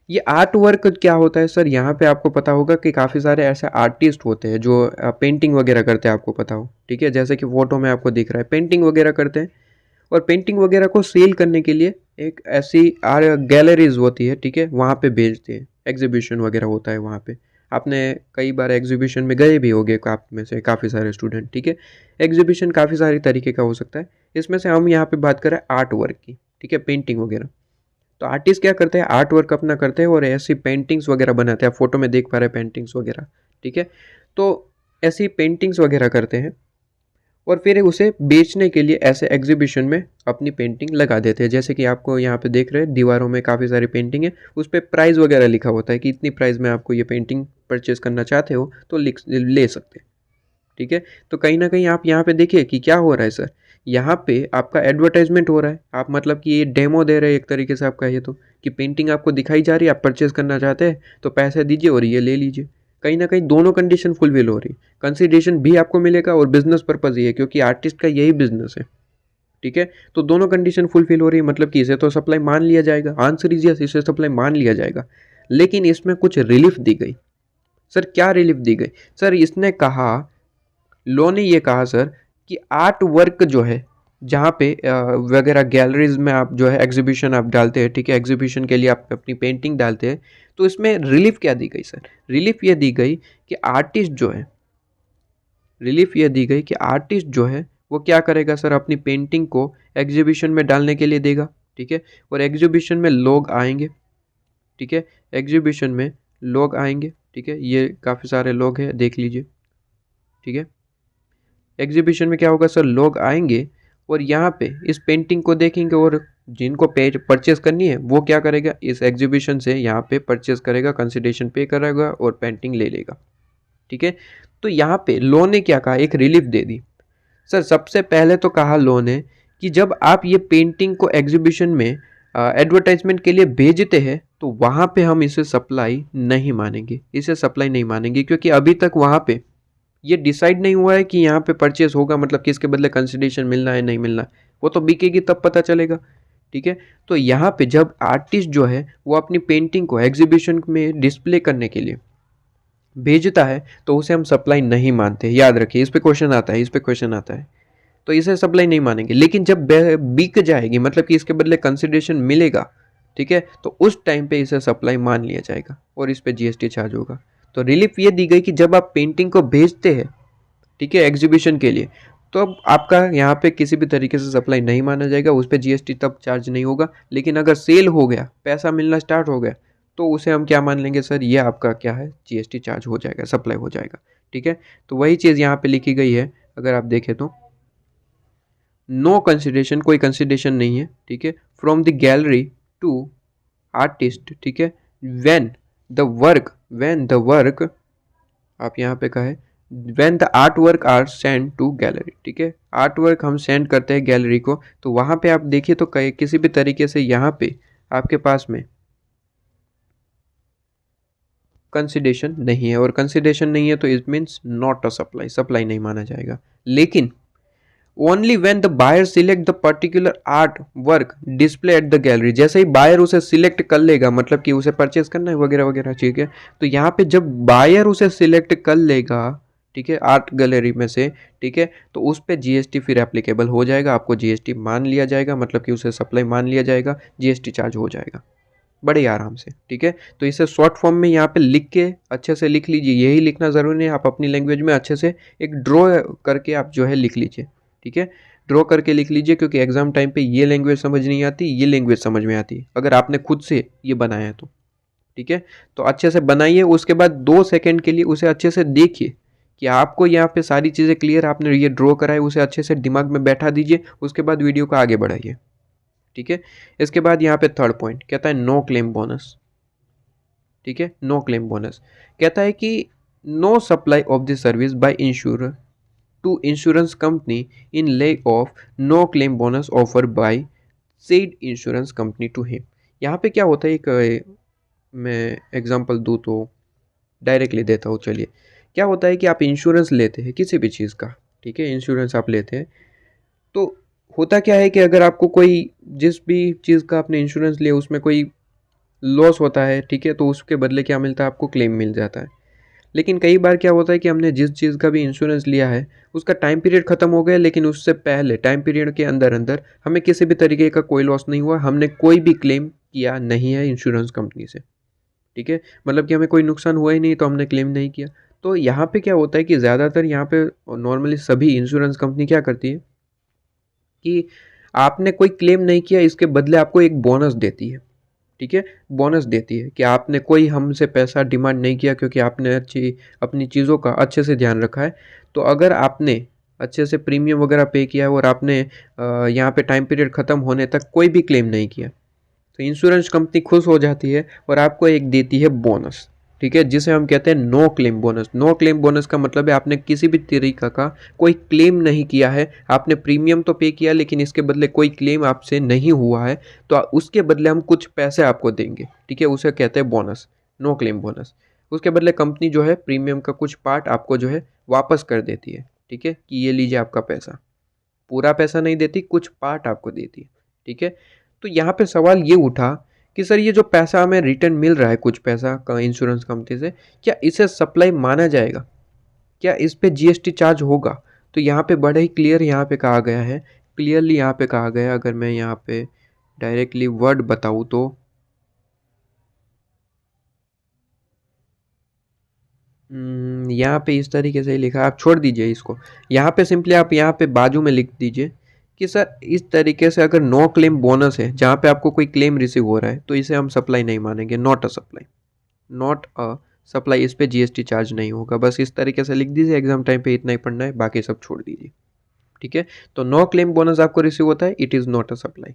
ये आर्ट वर्क क्या होता है सर? यहाँ पे आपको पता होगा कि काफ़ी सारे ऐसे आर्टिस्ट होते हैं जो पेंटिंग वगैरह करते हैं, आपको पता हो, ठीक है, जैसे कि फोटो में आपको दिख रहा है, पेंटिंग वगैरह करते हैं और पेंटिंग वगैरह को सेल करने के लिए एक ऐसी गैलरीज होती है, ठीक है, वहाँ पे भेजते हैं, एग्जीबिशन वगैरह होता है वहाँ पे। आपने कई बार एग्जीबिशन में गए भी होंगे, आप में से काफ़ी सारे स्टूडेंट, ठीक है। एग्जीबिशन काफ़ी सारे तरीके का हो सकता है, इसमें से हम यहाँ पे बात करें आर्ट वर्क की, ठीक है, पेंटिंग वगैरह। तो आर्टिस्ट क्या करते हैं? आर्ट वर्क अपना करते हैं और ऐसी पेंटिंग्स वगैरह बनाते हैं। आप फोटो में देख पा रहे हैं पेंटिंग्स वगैरह, ठीक है। तो ऐसी पेंटिंग्स वगैरह करते हैं और फिर उसे बेचने के लिए ऐसे एग्जीबिशन में अपनी पेंटिंग लगा देते हैं। जैसे कि आपको यहाँ पे देख रहे हैं दीवारों में काफ़ी सारी पेंटिंग है, उस पर प्राइस वगैरह लिखा होता है कि इतनी प्राइस में आपको ये पेंटिंग परचेज़ करना चाहते हो तो लिख ले सकते हैं। ठीक है, तो कहीं ना कहीं आप यहाँ पे देखिए कि क्या हो रहा है सर, यहाँ पे आपका एडवर्टाइजमेंट हो रहा है। आप मतलब कि ये डेमो दे रहे हैं एक तरीके से, आप कहिए तो, कि पेंटिंग आपको दिखाई जा रही है, आप परचेज़ करना चाहते हैं तो पैसे दीजिए और ये ले लीजिए। कहीं ना कहीं दोनों कंडीशन फुलफिल हो रही, कंसिडरेशन भी आपको मिलेगा और बिजनेस पर्पज़ ये है क्योंकि आर्टिस्ट का यही बिजनेस है। ठीक है, तो दोनों कंडीशन फुलफिल हो रही है, मतलब कि इसे तो सप्लाई मान लिया जाएगा। आंसर इज यस, इसे सप्लाई मान लिया जाएगा। लेकिन इसमें कुछ रिलीफ दी गई। सर क्या रिलीफ दी गई? सर इसने कहा, लॉ ने ये कहा सर कि आर्ट वर्क जो है, जहाँ पे वगैरह गैलरीज में आप जो है एग्जीबिशन आप डालते हैं, ठीक है, एग्जीबिशन के लिए आप अपनी पेंटिंग डालते हैं, तो इसमें रिलीफ क्या दी गई सर? रिलीफ ये दी गई कि आर्टिस्ट जो है, रिलीफ ये दी गई कि आर्टिस्ट जो है वो क्या करेगा सर, अपनी पेंटिंग को एग्जीबिशन में डालने के लिए देगा। ठीक है, और एग्जीबिशन में लोग आएंगे। ठीक है, एग्जीबिशन में लोग आएंगे। ठीक है, ये काफ़ी सारे लोग हैं, देख लीजिए। ठीक है, एग्जीबिशन में क्या होगा सर, लोग आएंगे और यहाँ पे इस पेंटिंग को देखेंगे और जिनको पेज परचेस करनी है वो क्या करेगा, इस एग्जीबिशन से यहाँ पे परचेस करेगा, कंसिडरेशन पे करेगा और पेंटिंग ले लेगा। ठीक है, तो यहाँ पे लॉ ने क्या कहा, एक रिलीफ दे दी। सर सबसे पहले तो कहा लॉ ने कि जब आप ये पेंटिंग को एग्जीबिशन में एडवर्टाइजमेंट के लिए भेजते हैं तो वहाँ पे हम इसे सप्लाई नहीं मानेंगे, इसे सप्लाई नहीं मानेंगे, क्योंकि अभी तक वहाँ पे ये डिसाइड नहीं हुआ है कि यहाँ पे परचेस होगा, मतलब किसके बदले कंसिडरेशन मिलना है नहीं मिलना, वो तो बिकेगी तब पता चलेगा। ठीक है, तो यहाँ पे जब आर्टिस्ट जो है वो अपनी पेंटिंग को एग्जीबिशन में डिस्प्ले करने के लिए भेजता है तो उसे हम सप्लाई नहीं मानते। याद रखिए, इस पे क्वेश्चन आता है, इस पे क्वेश्चन आता है, तो इसे सप्लाई नहीं मानेंगे। लेकिन जब बिक जाएगी, मतलब कि इसके बदले कंसिडरेशन मिलेगा, ठीक है, तो उस टाइम पे इसे सप्लाई मान लिया जाएगा और इस पे जीएसटी चार्ज होगा। तो रिलीफ ये दी गई कि जब आप पेंटिंग को भेजते हैं, ठीक है, एग्जीबिशन के लिए, तो अब आपका यहाँ पे किसी भी तरीके से सप्लाई नहीं माना जाएगा, उस पर जीएसटी तब चार्ज नहीं होगा। लेकिन अगर सेल हो गया, पैसा मिलना स्टार्ट हो गया, तो उसे हम क्या मान लेंगे सर, ये आपका क्या है, जीएसटी चार्ज हो जाएगा, सप्लाई हो जाएगा। ठीक है, तो वही चीज़ यहाँ पे लिखी गई है। अगर आप देखें तो नो कंसिडरेशन, कोई कंसिडरेशन नहीं है। ठीक है, from the gallery to artist. ठीक है, व्हेन द वर्क आप यहाँ पे कहे when the art work are send to gallery. ठीक है, आर्ट वर्क हम सेंड करते हैं गैलरी को, तो वहाँ पे आप देखिए तो किसी भी तरीके से यहाँ पे आपके पास में कंसिडरेशन नहीं है, और कंसिडरेशन नहीं है तो it means not a supply, supply नहीं माना जाएगा। लेकिन only when the buyer select the particular art work display at the gallery, जैसे ही बायर उसे सिलेक्ट कर लेगा, मतलब कि उसे परचेस करना है वगैरह वगैरह, ठीक है, तो यहाँ पे जब बायर उसे सिलेक्ट कर लेगा, ठीक है, आर्ट गैलरी में से, ठीक है, तो उस पर जीएसटी फिर एप्लीकेबल हो जाएगा, आपको जीएसटी मान लिया जाएगा, मतलब कि उसे सप्लाई मान लिया जाएगा, जीएसटी चार्ज हो जाएगा बड़े आराम से। ठीक है, तो इसे शॉर्ट फॉर्म में यहाँ पे लिख के अच्छे से लिख लीजिए, यही लिखना ज़रूरी नहीं, आप अपनी लैंग्वेज में अच्छे से एक ड्रॉ करके आप जो है लिख लीजिए। ठीक है, ड्रॉ करके लिख लीजिए, क्योंकि एग्जाम टाइम पे ये लैंग्वेज समझ नहीं आती, ये लैंग्वेज समझ में आती अगर आपने खुद से ये बनाया है तो। ठीक है, तो अच्छे से बनाइए, उसके बाद 2 सेकंड के लिए उसे अच्छे से देखिए कि आपको यहाँ पे सारी चीज़ें क्लियर, आपने ये ड्रॉ करा है उसे अच्छे से दिमाग में बैठा दीजिए, उसके बाद वीडियो को आगे बढ़ाइए। ठीक है, इसके बाद यहाँ पे थर्ड पॉइंट कहता है नो क्लेम बोनस। ठीक है, नो क्लेम बोनस कहता है कि no supply of the service by insurer to insurance company in lieu of no claim bonus offer by said insurance company to him. यहाँ पे क्या होता है, एक मैं एग्जांपल दूँ तो डायरेक्टली देता हूँ। चलिए, क्या होता है कि आप इंश्योरेंस लेते हैं किसी भी चीज़ का, ठीक है, इंश्योरेंस आप लेते हैं, तो होता क्या है कि अगर आपको कोई जिस भी चीज़ का आपने इंश्योरेंस लिया उसमें कोई लॉस होता है, ठीक है, तो उसके बदले क्या मिलता है, आपको क्लेम मिल जाता है। लेकिन कई बार क्या होता है कि हमने जिस चीज़ का भी इंश्योरेंस लिया है उसका टाइम पीरियड ख़त्म हो गया, लेकिन उससे पहले टाइम पीरियड के अंदर अंदर हमें किसी भी तरीके का कोई लॉस नहीं हुआ, हमने कोई भी क्लेम किया नहीं है इंश्योरेंस कंपनी से। ठीक है, मतलब कि हमें कोई नुकसान हुआ ही नहीं तो हमने क्लेम नहीं किया। तो यहाँ पे क्या होता है कि ज़्यादातर यहाँ पे नॉर्मली सभी इंश्योरेंस कंपनी क्या करती है कि आपने कोई क्लेम नहीं किया, इसके बदले आपको एक बोनस देती है। ठीक है, बोनस देती है कि आपने कोई हमसे पैसा डिमांड नहीं किया क्योंकि आपने अपनी चीज़ों का अच्छे से ध्यान रखा है। तो अगर आपने अच्छे से प्रीमियम वगैरह पे किया है और आपने यहाँ पे टाइम पीरियड ख़त्म होने तक कोई भी क्लेम नहीं किया, तो इंश्योरेंस कंपनी खुश हो जाती है और आपको एक देती है बोनस। ठीक है, जिसे हम कहते हैं no claim bonus. No claim bonus का मतलब है आपने किसी भी तरीका का कोई क्लेम नहीं किया है, आपने प्रीमियम तो पे किया लेकिन इसके बदले कोई क्लेम आपसे नहीं हुआ है, तो उसके बदले हम कुछ पैसे आपको देंगे। ठीक है, उसे कहते हैं बोनस, नो क्लेम बोनस। उसके बदले कंपनी जो है प्रीमियम का कुछ पार्ट आपको जो है वापस कर देती है। ठीक है, कि ये लीजिए आपका पैसा, पूरा पैसा नहीं देती, कुछ पार्ट आपको देती है। ठीक है, तो यहाँ पे सवाल ये उठा कि सर ये जो पैसा हमें रिटर्न मिल रहा है, कुछ पैसा का इंश्योरेंस कंपनी से, क्या इसे सप्लाई माना जाएगा, क्या इस पे जीएसटी चार्ज होगा? तो यहाँ पे बड़ा ही क्लियर यहाँ पे कहा गया है, क्लियरली यहाँ पे कहा गया है। अगर मैं यहाँ पे डायरेक्टली वर्ड बताऊँ तो यहाँ पे इस तरीके से ही लिखा है, आप छोड़ दीजिए इसको। यहाँ पे सिंपली आप यहाँ पे बाजू में लिख दीजिए कि सर इस तरीके से अगर नो क्लेम बोनस है जहाँ पे आपको कोई क्लेम रिसीव हो रहा है तो इसे हम सप्लाई नहीं मानेंगे, not a supply, not a supply, इस पे जीएसटी चार्ज नहीं होगा। बस इस तरीके से लिख दीजिए, एग्जाम टाइम पे इतना ही पढ़ना है, बाकी सब छोड़ दीजिए। ठीक है, तो नो क्लेम बोनस आपको रिसीव होता है, it is not a supply,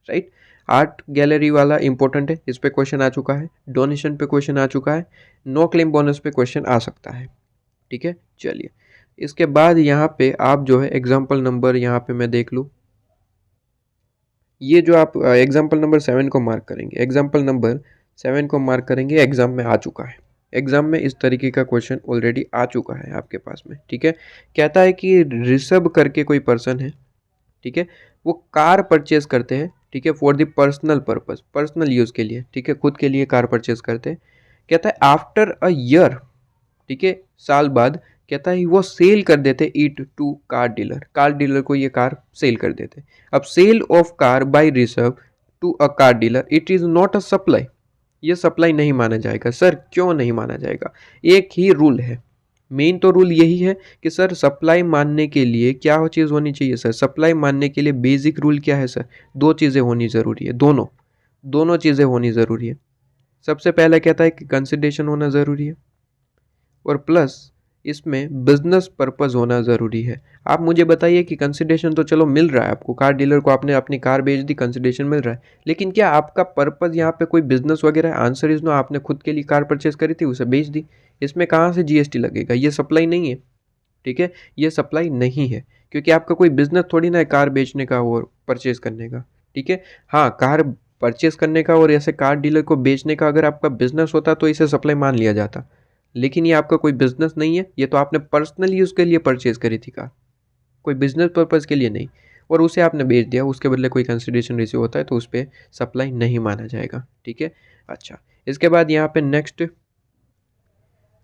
right. Art gallery वाला इंपॉर्टेंट है, इस पे क्वेश्चन आ चुका है। डोनेशन पे क्वेश्चन आ चुका है। नो क्लेम बोनस पे क्वेश्चन आ सकता है। ठीक है, चलिए इसके बाद यहाँ पे आप जो है एग्जाम्पल नंबर, यहाँ पे मैं देख लूँ, ये जो आप एग्जाम्पल नंबर 7 को मार्क करेंगे, एग्जाम्पल नंबर 7 को मार्क करेंगे, एग्जाम में आ चुका है। एग्जाम में इस तरीके का क्वेश्चन ऑलरेडी आ चुका है आपके पास में। ठीक है, कहता है कि ऋषभ करके कोई पर्सन है, ठीक है, वो कार परचेज करते हैं, ठीक है, for the personal purpose, personal use के लिए, ठीक है, खुद के लिए कार परचेज करते हैं। कहता है आफ्टर अ ईयर, ठीक है, साल बाद, कहता है वो सेल कर देते it to car dealer, car dealer को ये कार सेल कर देते। अब sale of car by Rishabh to a car dealer, it is not a supply, ये सप्लाई नहीं माना जाएगा। सर क्यों नहीं माना जाएगा? एक ही रूल है, मेन तो रूल यही है कि सर सप्लाई मानने के लिए क्या चीज़ होनी चाहिए सर? सप्लाई मानने के लिए बेसिक रूल क्या है सर? दो चीज़ें होनी ज़रूरी है, दोनों दोनों चीज़ें होनी ज़रूरी है। सबसे पहले कहता है कि कंसिडरेशन होना ज़रूरी है, और प्लस इसमें बिजनेस पर्पस होना ज़रूरी है। आप मुझे बताइए कि कंसिडरेशन तो चलो मिल रहा है आपको, कार डीलर को आपने अपनी कार बेच दी, कंसिडरेशन मिल रहा है, लेकिन क्या आपका पर्पस यहाँ पे कोई बिजनेस वगैरह? आंसर इज नो, आपने खुद के लिए कार परचेज करी थी, उसे बेच दी, इसमें कहाँ से जीएसटी लगेगा? ये सप्लाई नहीं है। ठीक है, ये सप्लाई नहीं है, क्योंकि आपका कोई बिजनेस थोड़ी ना है कार बेचने का और परचेज करने का। ठीक है, हाँ, कार परचेज करने का और ऐसे कार डीलर को बेचने का अगर आपका बिजनेस होता तो इसे सप्लाई मान लिया जाता, लेकिन ये आपका कोई बिजनेस नहीं है, ये तो आपने पर्सनल यूज़ के लिए परचेज करी थी कार, कोई बिजनेस पर्पज़ के लिए नहीं, और उसे आपने बेच दिया, उसके बदले कोई कंसिडरेशन रिसीव होता है तो उस पर सप्लाई नहीं माना जाएगा। ठीक है, अच्छा, इसके बाद यहाँ पे नेक्स्ट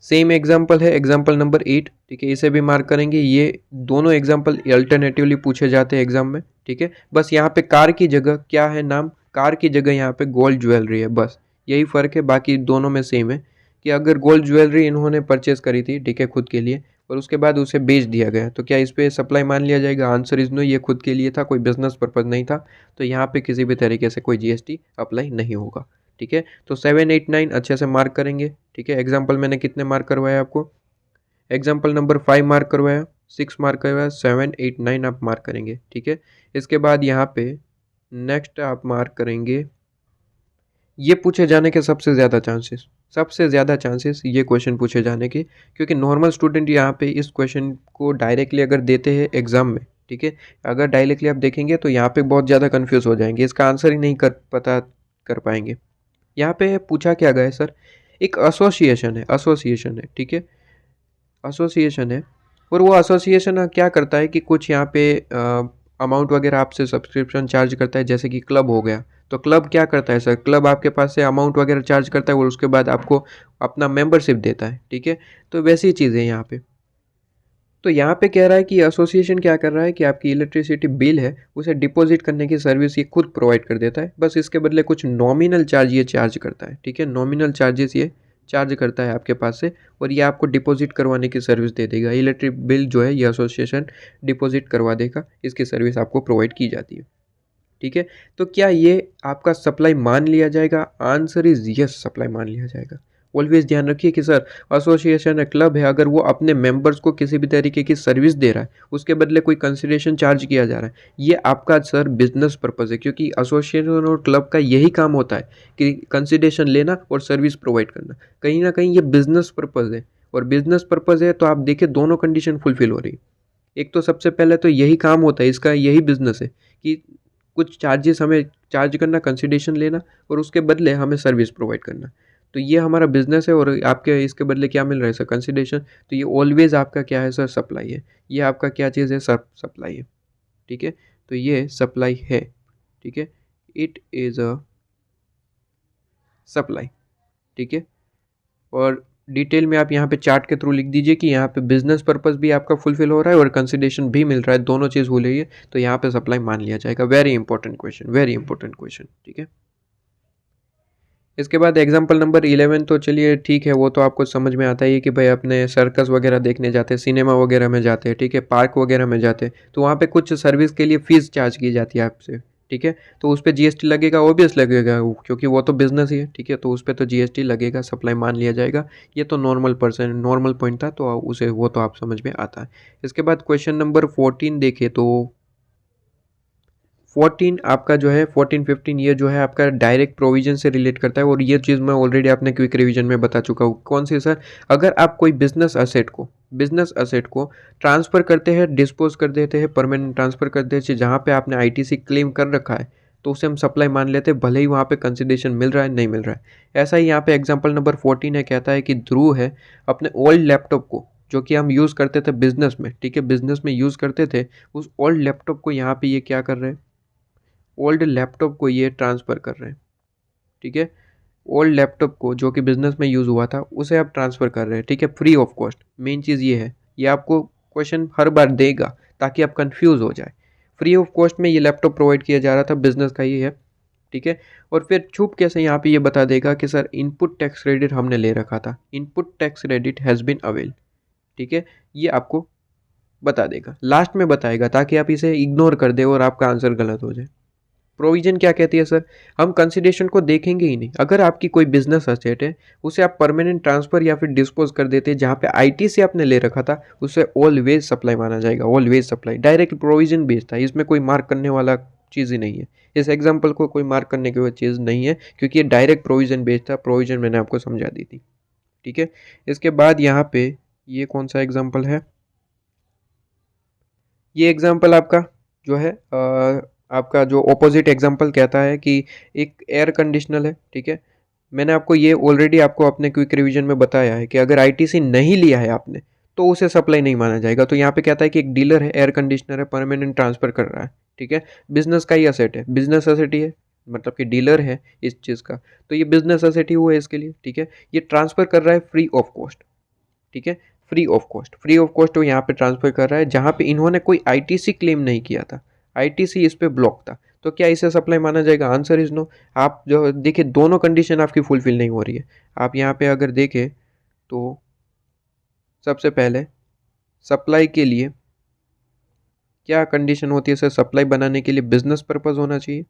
सेम एग्जाम्पल है, एग्जाम्पल नंबर 8। ठीक है, इसे भी मार्क करेंगे। ये दोनों एग्जाम्पल अल्टरनेटिवली पूछे जाते हैं एग्जाम में। ठीक है, बस यहाँ पे कार की जगह क्या है नाम, कार की जगह यहाँ पे गोल्ड ज्वेलरी है, बस यही फ़र्क है, बाकी दोनों में सेम है कि अगर गोल्ड ज्वेलरी इन्होंने परचेज करी थी, ठीक है, खुद के लिए, और उसके बाद उसे बेच दिया गया, तो क्या इस पर सप्लाई मान लिया जाएगा? आंसर इज नो, ये खुद के लिए था, कोई बिजनेस पर्पज़ नहीं था, तो यहाँ पे किसी भी तरीके से कोई जीएसटी अप्लाई नहीं होगा। ठीक है, तो 7, 8, 9 अच्छे से मार्क करेंगे। ठीक है, एग्जाम्पल मैंने कितने मार्क करवाया आपको? एग्जाम्पल नंबर 5 मार्क करवाया, 6 मार्क करवाया, 7, 8, 9 आप मार्क करेंगे। ठीक है, इसके बाद यहाँ पे नेक्स्ट आप मार्क करेंगे, ये पूछे जाने के सबसे ज़्यादा चांसेस ये क्वेश्चन पूछे जाने के, क्योंकि नॉर्मल स्टूडेंट यहाँ पे इस क्वेश्चन को डायरेक्टली अगर देते हैं एग्ज़ाम में, ठीक है, अगर डायरेक्टली आप देखेंगे तो यहाँ पे बहुत ज़्यादा कंफ्यूज हो जाएंगे, इसका आंसर ही नहीं कर पाएंगे। यहाँ पे पूछा क्या गया है सर? एक एसोसिएशन है, ठीक है, एसोसिएशन है, और वो एसोसिएशन क्या करता है कि कुछ यहाँ पे अमाउंट वगैरह आपसे सब्सक्रिप्शन चार्ज करता है, जैसे कि क्लब हो गया, तो क्लब क्या करता है सर? क्लब आपके पास से अमाउंट वगैरह चार्ज करता है और उसके बाद आपको अपना मेंबरशिप देता है। ठीक है, तो वैसी चीज़ें यहाँ पे, तो यहाँ पे कह रहा है कि एसोसिएशन क्या कर रहा है कि आपकी इलेक्ट्रिसिटी बिल है उसे डिपॉजिट करने की सर्विस ये खुद प्रोवाइड कर देता है, बस इसके बदले कुछ नॉमिनल चार्ज ये चार्ज करता है। ठीक है, नॉमिनल चार्जेस ये चार्ज करता है आपके पास से, और ये आपको डिपॉजिट करवाने की सर्विस दे देगा। इलेक्ट्रिक बिल जो है ये एसोसिएशन डिपॉजिट करवा देगा, इसकी सर्विस आपको प्रोवाइड की जाती है। ठीक है। तो क्या ये आपका सप्लाई मान लिया जाएगा? आंसर इज यस, सप्लाई मान लिया जाएगा। ऑलवेज ध्यान रखिए कि सर एसोसिएशन है, क्लब है, अगर वो अपने मेंबर्स को किसी भी तरीके की सर्विस दे रहा है, उसके बदले कोई कंसिडरेशन चार्ज किया जा रहा है, ये आपका सर बिजनेस पर्पज़ है, क्योंकि एसोसिएशन और क्लब का यही काम होता है कि कंसिडरेशन लेना और सर्विस प्रोवाइड करना। कहीं ना कहीं ये बिजनेस पर्पज़ है, और बिजनेस पर्पज़ है तो आप देखिए दोनों कंडीशन फुलफिल हो रही। एक तो सबसे पहले तो यही काम होता है, इसका यही बिजनेस है कि कुछ चार्जेस हमें चार्ज करना, कंसिडरेशन लेना, और उसके बदले हमें सर्विस प्रोवाइड करना। तो ये हमारा बिजनेस है, और आपके इसके बदले क्या मिल रहा है सर? कंसिडरेशन। तो ये ऑलवेज आपका क्या है सर? सप्लाई है। ये आपका क्या चीज़ है सर? सप्लाई है। ठीक है, तो ये सप्लाई है। ठीक है, इट इज़ अ सप्लाई। ठीक है, और डिटेल में आप यहाँ पे चार्ट के थ्रू लिख दीजिए कि यहाँ पे बिजनेस पर्पस भी आपका फुलफिल हो रहा है और कंसिडरेशन भी मिल रहा है, दोनों चीज़ हो रही है, तो यहाँ पे सप्लाई मान लिया जाएगा। Very important question, very important question. ठीक है, इसके बाद एग्जाम्पल नंबर 11, तो चलिए ठीक है, वो तो आपको समझ में आता ही है कि भाई अपने सर्कस वगैरह देखने जाते हैं, सिनेमा वगैरह में जाते हैं, ठीक है, पार्क वगैरह में जाते हैं, तो वहाँ पे कुछ सर्विस के लिए फ़ीस चार्ज की जाती है आपसे। ठीक है, तो उस पर जीएसटी लगेगा, ऑब्वियस लगेगा, क्योंकि वो तो बिजनेस ही है। ठीक है, तो उस पर तो जीएसटी लगेगा, सप्लाई मान लिया जाएगा। ये तो नॉर्मल पॉइंट था, तो उसे वो तो आप समझ में आता है। इसके बाद क्वेश्चन नंबर 14 देखें तो 14 आपका जो है 14-15, ये जो है आपका डायरेक्ट प्रोविजन से रिलेट करता है, और ये चीज़ मैं ऑलरेडी आपने क्विक रिवीजन में बता चुका हूँ। कौन सी सर? अगर आप कोई बिजनेस असेट को ट्रांसफ़र करते हैं, डिस्पोज कर देते हैं, परमानेंट ट्रांसफ़र कर देते हैं, जहाँ पे आपने आईटीसी क्लेम कर रखा है, तो उसे हम सप्लाई मान लेते हैं, भले ही वहाँ पे कंसिडरेशन मिल रहा है नहीं मिल रहा है। ऐसा ही यहाँ पे एग्जाम्पल नंबर 14 है, कहता है कि ध्रुव है अपने ओल्ड लैपटॉप को, जो कि हम यूज़ करते थे बिजनेस में, ठीक है, बिजनेस में यूज़ करते थे, उस ओल्ड लैपटॉप को यहाँ पे ये क्या कर रहे हैं? ओल्ड लैपटॉप को ये ट्रांसफ़र कर रहे हैं। ठीक है, ओल्ड लैपटॉप को जो कि बिजनेस में यूज़ हुआ था, उसे आप ट्रांसफ़र कर रहे हैं। ठीक है, फ्री ऑफ कॉस्ट। मेन चीज़ ये है, ये आपको क्वेश्चन हर बार देगा ताकि आप कंफ्यूज हो जाए। फ्री ऑफ कॉस्ट में ये लैपटॉप प्रोवाइड किया जा रहा था, बिजनेस का ही है। ठीक है, और फिर छुप कैसे यहाँ पे ये बता देगा कि सर इनपुट टैक्स क्रेडिट हमने ले रखा था, input tax credit has been avail. ठीक है, ये आपको बता देगा, लास्ट में बताएगा, ताकि आप इसे इग्नोर कर दे और आपका आंसर गलत हो जाए। प्रोविजन क्या कहती है सर? हम कंसिडरेशन को देखेंगे ही नहीं। अगर आपकी कोई बिजनेस असेट है, उसे आप परमानेंट ट्रांसफर या फिर डिस्पोज कर देते हैं, जहाँ पे आईटी से आपने ले रखा था, उसे ऑलवेज सप्लाई माना जाएगा, always supply. Direct provision based था, इसमें कोई मार्क करने वाला चीज़ ही नहीं है। इस एग्जाम्पल को कोई मार्क करने की चीज़ नहीं है, क्योंकि ये डायरेक्ट प्रोविजन बेस्ड था। प्रोविजन मैंने आपको समझा दी थी। ठीक है, इसके बाद यहाँ पे ये कौन सा एग्जाम्पल है? ये एग्जाम्पल आपका जो है आपका जो ऑपोजिट एग्जांपल कहता है कि एक एयर कंडीशनर है। ठीक है, मैंने आपको ये ऑलरेडी आपको अपने क्विक रिवीजन में बताया है कि अगर आईटीसी नहीं लिया है आपने, तो उसे सप्लाई नहीं माना जाएगा। तो यहाँ पे कहता है कि एक डीलर है, एयर कंडीशनर है, परमानेंट ट्रांसफ़र कर रहा है। ठीक है, बिजनेस का ही असेट है, बिजनेस असेट ही है, मतलब कि डीलर है इस चीज़ का, तो ये बिजनेस असेट ही हुआ है इसके लिए। ठीक है, ये ट्रांसफ़र कर रहा है फ्री ऑफ कॉस्ट। ठीक है, फ्री ऑफ कॉस्ट वो यहाँ पे ट्रांसफ़र कर रहा है, जहाँ पे इन्होंने कोई आईटीसी क्लेम नहीं किया था, आईटीसी इस पे ब्लॉक था। तो क्या इसे सप्लाई माना जाएगा? Answer is no. आप जो देखिए दोनों कंडीशन आपकी फुलफिल नहीं हो रही है। आप यहाँ पे अगर देखें तो सबसे पहले सप्लाई के लिए क्या कंडीशन होती है सर? सप्लाई बनाने के लिए बिजनेस पर्पज़ होना चाहिए,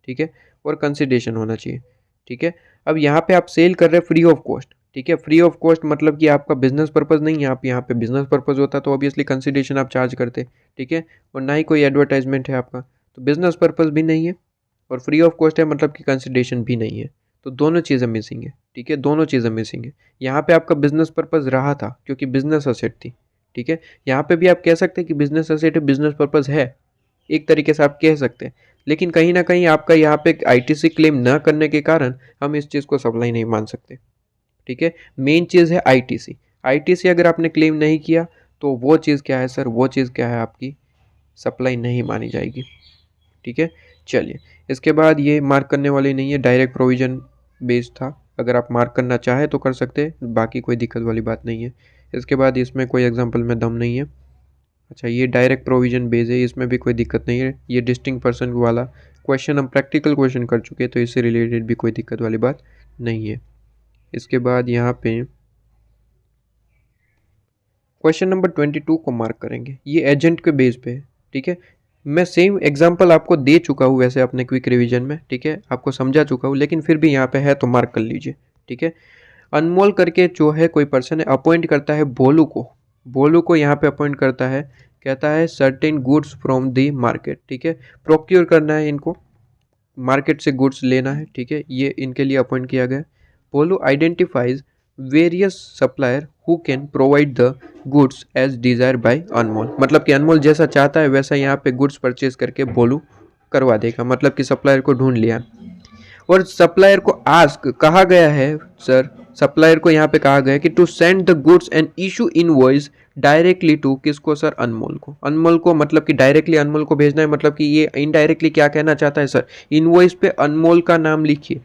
ठीक है, और कंसिडरेशन होना चाहिए। ठीक है, अब यहाँ पे आप सेल कर रहे हैं फ्री ऑफ कॉस्ट। ठीक है, फ्री ऑफ कॉस्ट मतलब कि आपका बिजनेस पर्पज़ नहीं है, आप यहाँ पे बिजनेस पर्पज़ होता तो ऑब्वियसली कंसिडरेशन आप चार्ज करते। ठीक है, और ना ही कोई एडवर्टाइजमेंट है आपका, तो बिजनेस पर्पज़ भी नहीं है, और फ्री ऑफ कॉस्ट है मतलब कि कंसिडरेशन भी नहीं है। तो दोनों चीज़ें मिसिंग है। ठीक है, दोनों चीज़ें मिसिंग है। यहाँ पे आपका बिजनेस पर्पज़ रहा था क्योंकि बिजनेस असेट थी। ठीक है, यहाँ पे भी आप कह सकते हैं कि बिजनेस असेट है, बिजनेस पर्पज़ है, एक तरीके से आप कह सकते हैं, लेकिन कहीं ना कहीं आपका यहाँ पे आईटीसी क्लेम न करने के कारण हम इस चीज़ को सप्लाई नहीं मान सकते। ठीक है, मेन चीज़ है आईटीसी। आईटीसी अगर आपने क्लेम नहीं किया तो वो चीज़ क्या है सर? वो चीज़ क्या है? आपकी सप्लाई नहीं मानी जाएगी। ठीक है, चलिए इसके बाद ये मार्क करने वाली नहीं है, डायरेक्ट प्रोविजन बेस्ड था। अगर आप मार्क करना चाहे तो कर सकते हैं, बाकी कोई दिक्कत वाली बात नहीं है। इसके बाद इसमें कोई एग्जांपल में दम नहीं है। अच्छा, ये डायरेक्ट प्रोविजन बेस है, इसमें भी कोई दिक्कत नहीं है। ये डिस्टिंक्ट पर्सन वाला क्वेश्चन हम प्रैक्टिकल क्वेश्चन कर चुके हैं, तो इससे रिलेटेड भी कोई दिक्कत वाली बात नहीं है। इसके बाद यहाँ पे क्वेश्चन नंबर 22 को मार्क करेंगे, ये एजेंट के बेस पे है। ठीक है, मैं सेम एग्जांपल आपको दे चुका हूँ वैसे अपने क्विक रिवीजन में, ठीक है, आपको समझा चुका हूँ, लेकिन फिर भी यहाँ पे है तो मार्क कर लीजिए, ठीक है। अनमोल करके जो है कोई पर्सन है, अपॉइंट करता है बोलू को यहाँ पे अपॉइंट करता है, कहता है certain goods from the market, ठीक है, प्रोक्योर करना है इनको, मार्केट से गुड्स लेना है, ठीक है, ये इनके लिए अपॉइंट किया गया। Bholu identifies various supplier who can provide the goods as desire by Anmol, मतलब कि अनमोल जैसा चाहता है वैसा यहाँ पे गुड्स परचेज करके बोलू करवा देगा, मतलब कि सप्लायर को ढूंढ लिया। और सप्लायर को आस्क कहा गया है सर, सप्लायर को यहाँ पे कहा गया है कि to send the goods and issue invoice directly to, किसको सर, अनमोल को मतलब कि डायरेक्टली अनमोल को भेजना है, मतलब कि ये इनडायरेक्टली क्या कहना चाहता है सर, इनवॉइस पे अनमोल का नाम लिखिए,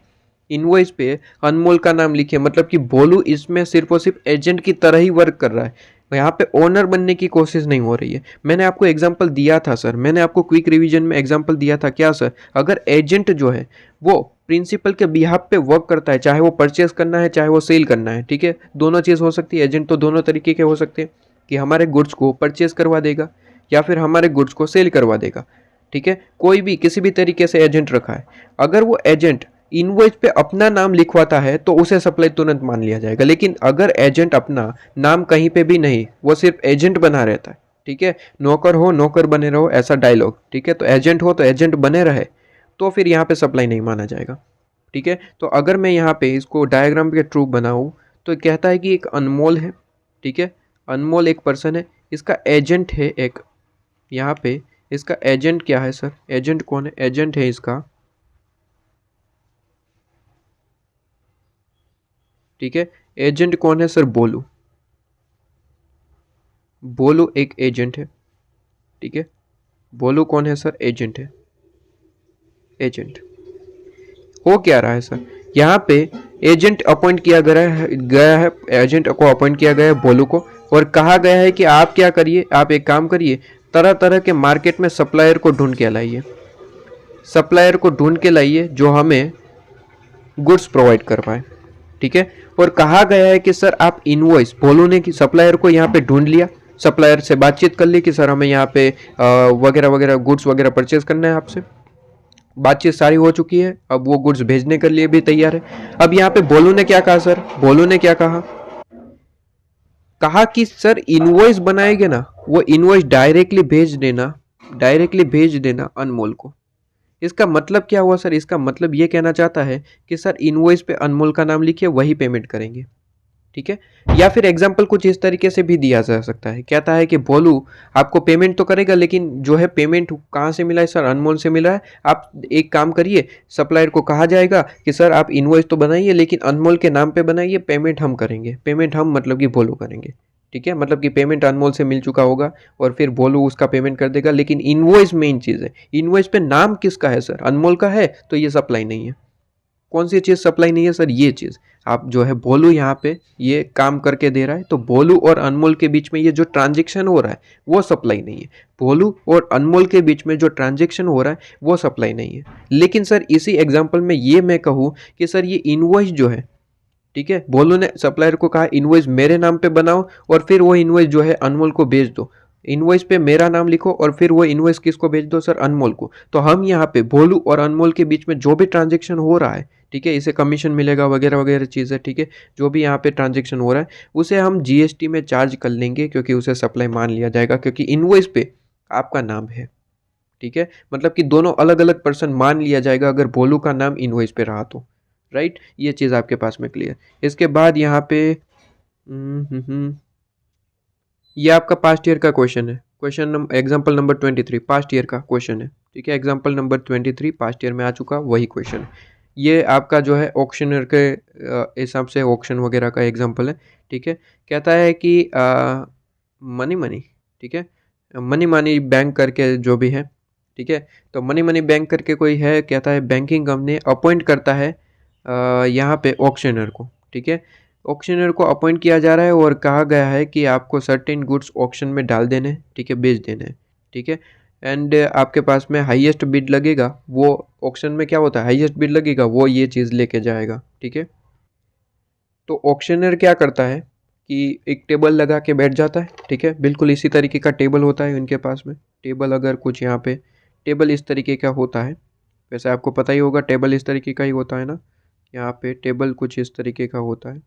इनवॉइस पे अनमोल का नाम लिखिए, मतलब कि बोलू इसमें सिर्फ और सिर्फ एजेंट की तरह ही वर्क कर रहा है, यहाँ पे ओनर बनने की कोशिश नहीं हो रही है। मैंने आपको एग्जांपल दिया था सर, मैंने आपको क्विक रिवीजन में एग्जांपल दिया था, क्या सर, अगर एजेंट जो है वो प्रिंसिपल के बिहाफ पे वर्क करता है, चाहे वो परचेस करना है चाहे वो सेल करना है, ठीक है, दोनों चीज़ हो सकती है, एजेंट तो दोनों तरीके के हो सकते हैं, कि हमारे गुड्स को परचेस करवा देगा या फिर हमारे गुड्स को सेल करवा देगा, ठीक है, कोई भी किसी भी तरीके से एजेंट रखा है, अगर वो एजेंट इनवॉइस पे अपना नाम लिखवाता है तो उसे सप्लाई तुरंत मान लिया जाएगा, लेकिन अगर एजेंट अपना नाम कहीं पे भी नहीं, वो सिर्फ एजेंट बना रहता है, ठीक है, नौकर हो नौकर बने रहो ऐसा डायलॉग, ठीक है, तो एजेंट हो तो एजेंट बने रहे, तो फिर यहाँ पे सप्लाई नहीं माना जाएगा, ठीक है। तो अगर मैं यहाँ पे इसको डायग्राम के थ्रू बनाऊँ तो कहता है कि एक अनमोल है, ठीक है, अनमोल एक पर्सन है, इसका एजेंट है एक, यहाँ पे इसका एजेंट क्या है सर, एजेंट कौन है, एजेंट है इसका, ठीक है, एजेंट कौन है सर, बोलू एक एजेंट है, ठीक है, बोलू कौन है सर, एजेंट है, एजेंट हो क्या रहा है सर, यहाँ पे एजेंट अपॉइंट किया गया है एजेंट को अपॉइंट किया गया है बोलू को, और कहा गया है कि आप क्या करिए, आप एक काम करिए, तरह तरह के मार्केट में सप्लायर को ढूंढ के लाइए, सप्लायर को ढूंढ के लाइए जो हमें गुड्स प्रोवाइड कर पाए, ठीक है, और कहा गया है कि सर आप इनवॉइस, बोलू ने कि सप्लायर को यहाँ पे ढूंढ लिया, सप्लायर से बातचीत कर ली कि सर हमें यहाँ पे वगैरह वगैरह गुड्स वगैरह परचेज करना है आपसे, बातचीत सारी हो चुकी है, अब वो गुड्स भेजने के लिए भी तैयार है। अब यहाँ पे बोलू ने क्या कहा सर, बोलू ने क्या कहा, कहा कि सर इनवॉइस बनाएंगे ना, वो इनवॉइस डायरेक्टली भेज देना अनमोल को। इसका मतलब क्या हुआ सर, इसका मतलब ये कहना चाहता है कि सर इनवॉइस पे अनमोल का नाम लिखिए, वही पेमेंट करेंगे, ठीक है। या फिर एग्जाम्पल कुछ इस तरीके से भी दिया जा सकता है, कहता है कि बोलू आपको पेमेंट तो करेगा, लेकिन जो है पेमेंट कहाँ से मिला है सर, अनमोल से मिला है, आप एक काम करिए, सप्लायर को कहा जाएगा कि सर आप इनवॉइस तो बनाइए लेकिन अनमोल के नाम पे बनाइए, पेमेंट हम करेंगे, पेमेंट हम मतलब कि बोलू करेंगे, ठीक है, मतलब कि पेमेंट अनमोल से मिल चुका होगा और फिर बोलू उसका पेमेंट कर देगा, लेकिन इनवॉइस मेन चीज़ है, इनवॉइस पे नाम किसका है सर, अनमोल का है, तो ये सप्लाई नहीं है। कौन सी चीज़ सप्लाई नहीं है सर, ये चीज़, आप जो है बोलू यहाँ पे ये काम करके दे रहा है, तो बोलू और अनमोल के बीच में ये जो ट्रांजेक्शन हो रहा है वो सप्लाई नहीं है, बोलू और अनमोल के बीच में जो ट्रांजेक्शन हो रहा है वो सप्लाई नहीं है। लेकिन सर इसी एग्जांपल में ये मैं कहूँ कि सर ये इनवॉइस जो है, ठीक है, बोलू ने सप्लायर को कहा इनवॉइस मेरे नाम पे बनाओ और फिर वो इनवॉइस जो है अनमोल को भेज दो, इनवॉइस पे मेरा नाम लिखो और फिर वो इनवॉइस किसको भेज दो सर, अनमोल को। तो हम यहाँ पे बोलू और अनमोल के बीच में जो भी ट्रांजेक्शन हो रहा है, ठीक है, इसे कमीशन मिलेगा वगैरह वगैरह चीज़ है, ठीक है, जो भी यहाँ पे ट्रांजेक्शन हो रहा है उसे हम जीएसटी में चार्ज कर लेंगे, क्योंकि उसे सप्लाई मान लिया जाएगा, क्योंकि इनवॉइस पे आपका नाम है, ठीक है, मतलब कि दोनों अलग अलग पर्सन मान लिया जाएगा अगर बोलू का नाम इनवॉइस पे रहा तो, राइट, ये चीज़ आपके पास में क्लियर। इसके बाद यहाँ पे ये आपका पास्ट ईयर का क्वेश्चन है, question number example number 23 past year का क्वेश्चन है, ठीक है, एग्जाम्पल नंबर 23 पास्ट ईयर में आ चुका वही क्वेश्चन है, ये आपका जो है ऑक्शनर के हिसाब से ऑक्शन वगैरह का एग्जाम्पल है, ठीक है, कहता है कि मनी, ठीक है, मनी बैंक करके जो भी है, ठीक है, तो मनी बैंक करके कोई है, कहता है बैंकिंग कंपनी अपॉइंट करता है यहाँ पे ऑक्शनर को, ठीक है, ऑक्शनर को अपॉइंट किया जा रहा है और कहा गया है कि आपको सर्टेन गुड्स ऑक्शन में डाल देने, ठीक है, बेच देने, ठीक है, एंड आपके पास में हाईएस्ट बिड लगेगा, वो ऑक्शन में क्या होता है, हाईएस्ट बिड लगेगा वो ये चीज़ लेके जाएगा, ठीक है। तो ऑक्शनर क्या करता है कि एक टेबल लगा के बैठ जाता है, ठीक है, बिल्कुल इसी तरीके का टेबल होता है उनके पास में। टेबल अगर कुछ यहाँ पे टेबल इस तरीके का होता है, वैसे आपको पता ही होगा टेबल इस तरीके का ही होता है ना, यहाँ पे टेबल कुछ इस तरीके का होता है,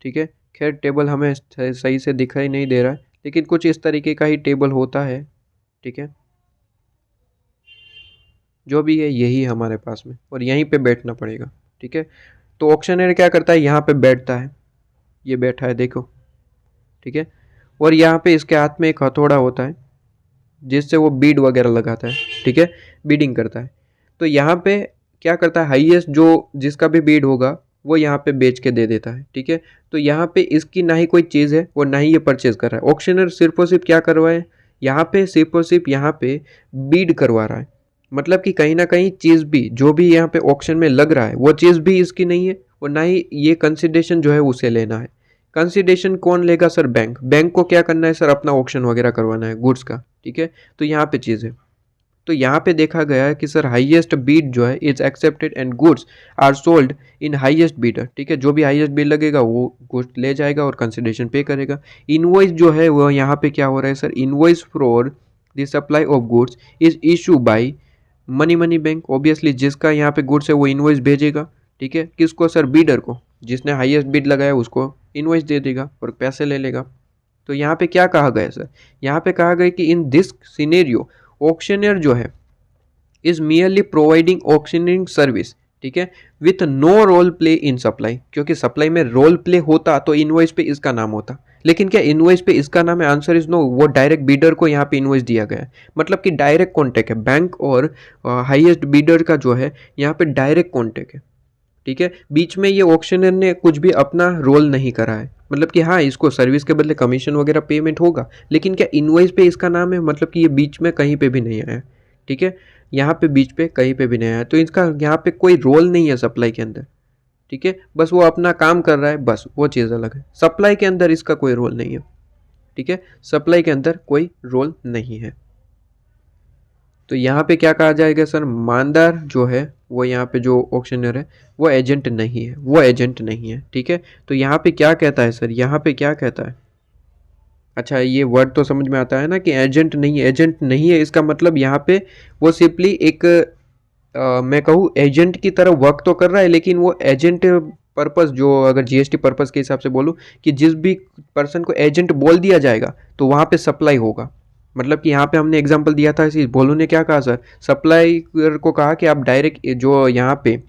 ठीक है। खैर टेबल हमें सही से दिखाई नहीं दे रहा है, लेकिन कुछ इस तरीके का ही टेबल होता है, ठीक है। जो भी है यही हमारे पास में, और यहीं पे बैठना पड़ेगा, ठीक है। तो ऑक्शनर क्या करता है, यहाँ पे बैठता है, ये बैठा है देखो, ठीक है। और यहाँ पे इसके हाथ में एक हथौड़ा होता है जिससे वो बीड वगैरह लगाता है, ठीक है, बीडिंग करता है। तो यहाँ पे क्या करता है, हाईएस्ट जो जिसका भी बीड होगा वो यहाँ पे बेच के दे देता है, ठीक है। तो यहाँ पे इसकी ना ही कोई चीज़ है और ना ही ये परचेज कर रहा है। ऑक्शनर सिर्फ और सिर्फ क्या करवाए, यहाँ पे सिर्फ और सिर्फ यहाँ पे बीड करवा रहा है। मतलब कि कहीं ना कहीं चीज़ भी जो भी यहाँ पे ऑक्शन में लग रहा है वो चीज़ भी इसकी नहीं है, और ना ही ये कंसिडरेशन जो है उसे लेना है। कंसिडरेशन कौन लेगा सर, बैंक। बैंक को क्या करना है सर, अपना ऑक्शन वगैरह करवाना है गुड्स का, ठीक है। तो यहाँ पे चीज़ है, तो यहाँ पे देखा गया है कि सर हाईएस्ट बीड जो है is accepted and goods are sold in highest bidder, ठीक है। जो भी हाईएस्ट बीड लगेगा वो गुड्स ले जाएगा और कंसिडरेशन पे करेगा। इनवॉइस जो है वो यहाँ पे क्या हो रहा है sir, invoice for the supply of goods is issue bye money bank. Obviously जिसका यहाँ पे गुड्स है वो इनवॉइस भेजेगा, ठीक है। किसको सर, बीडर को, जिसने हाईएस्ट बीड लगाया उसको इनवॉइस दे देगा और पैसे ले लेगा। तो यहाँ पे क्या कहा गया सर, यहाँ पे कहा गया कि इन दिस सिनेरियो ऑक्शनियर जो है is merely providing auctioning service, ठीक है, with no role play in supply. क्योंकि सप्लाई में रोल प्ले होता तो इनवॉइस पे इसका नाम होता, लेकिन क्या इनवॉइस पे इसका नाम है, आंसर इज नो। वो डायरेक्ट बीडर को यहाँ पे इनवॉइस दिया गया है, मतलब कि डायरेक्ट कॉन्टेक्ट है बैंक और हाईएस्ट बीडर का जो है यहाँ पे डायरेक्ट कॉन्टेक्ट है, ठीक है। बीच में ये ऑक्शनर ने कुछ भी अपना रोल नहीं करा है, मतलब कि हाँ इसको सर्विस के बदले कमीशन वगैरह पेमेंट होगा, लेकिन क्या इनवॉइस पे इसका नाम है, मतलब कि ये बीच में कहीं पे भी नहीं आया, ठीक है। यहाँ पे बीच पे कहीं पे भी नहीं आया, तो इसका यहाँ पे कोई रोल नहीं है सप्लाई के अंदर, ठीक है। बस वो अपना काम कर रहा है, बस वो चीज़ अलग है। सप्लाई के अंदर इसका कोई रोल नहीं है, ठीक है, सप्लाई के अंदर कोई रोल नहीं है। तो यहाँ पे क्या कहा जाएगा सर, मानदार जो है वो यहाँ पे जो ऑक्शनर है वो एजेंट नहीं है, वो एजेंट नहीं है, ठीक है। तो यहाँ पे क्या कहता है सर, यहाँ पे क्या कहता है, अच्छा ये वर्ड तो समझ में आता है ना कि एजेंट नहीं है। एजेंट नहीं है इसका मतलब यहाँ पे वो सिंपली एक मैं कहूँ एजेंट की तरह वर्क तो कर रहा है, लेकिन वो एजेंट पर्पस जो, अगर जीएसटी पर्पस के हिसाब से बोलूँ कि जिस भी पर्सन को एजेंट बोल दिया जाएगा तो वहाँ पे सप्लाई होगा। मतलब कि यहाँ पे हमने एग्जांपल दिया था, इसी भोलू ने क्या कहा सर, सप्लायर को कहा कि आप डायरेक्ट जो यहाँ पे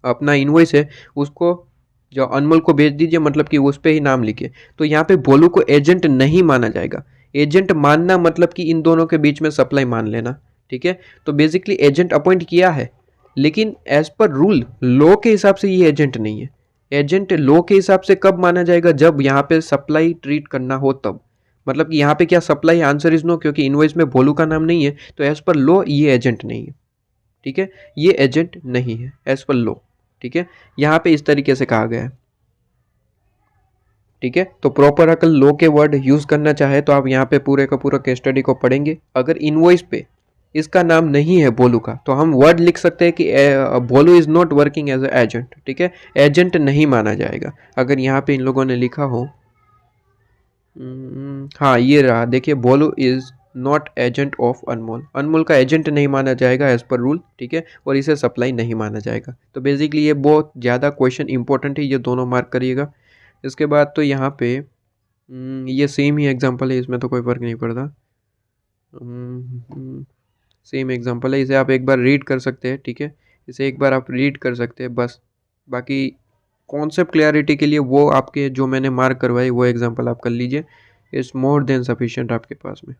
अपना इनवॉइस है उसको जो अनमोल को भेज दीजिए, मतलब कि उस पर ही नाम लिखिए। तो यहाँ पे भोलू को एजेंट नहीं माना जाएगा। एजेंट मानना मतलब कि इन दोनों के बीच में सप्लाई मान लेना, ठीक है। तो बेसिकली एजेंट अपॉइंट किया है, लेकिन एज पर रूल लॉ के हिसाब से ये एजेंट नहीं है। एजेंट लॉ के हिसाब से कब माना जाएगा, जब यहाँ पे सप्लाई ट्रीट करना हो तब। मतलब कि यहाँ पे क्या सप्लाई, आंसर इज नो, क्योंकि इनवॉइस में भोलू का नाम नहीं है, तो एज पर लॉ ये एजेंट नहीं है, ठीक है, ये एजेंट नहीं है एज पर लॉ, ठीक है। यहाँ पे इस तरीके से कहा गया है, ठीक है। तो प्रॉपर अगर लॉ के वर्ड यूज करना चाहे तो आप यहाँ पे पूरे का पूरा केस स्टडी को पढ़ेंगे। अगर इनवॉइस पे इसका नाम नहीं है भोलू का, तो हम वर्ड लिख सकते हैं कि Bholu is not working as a agent, ठीक है, एजेंट नहीं माना जाएगा। अगर यहाँ पे इन लोगों ने लिखा हो, हाँ ये रहा, देखिए भोलू इज नॉट एजेंट ऑफ अनमोल, अनमोल का एजेंट नहीं माना जाएगा एज पर रूल, ठीक है, और इसे सप्लाई नहीं माना जाएगा। तो बेसिकली ये बहुत ज़्यादा क्वेश्चन इंपॉर्टेंट है, ये दोनों मार्क करिएगा। इसके बाद तो यहाँ पे ये सेम ही एग्जांपल है, इसमें तो कोई फ़र्क नहीं पड़ता, सेम एग्जांपल है, इसे आप एक बार रीड कर सकते हैं, ठीक है, इसे एक बार आप रीड कर सकते हैं बस। बाकी कॉन्सेप्ट क्लैरिटी के लिए वो आपके जो मैंने मार्क करवाई वो एग्जांपल आप कर लीजिए, इट्स मोर देन सफिशिएंट आपके पास में,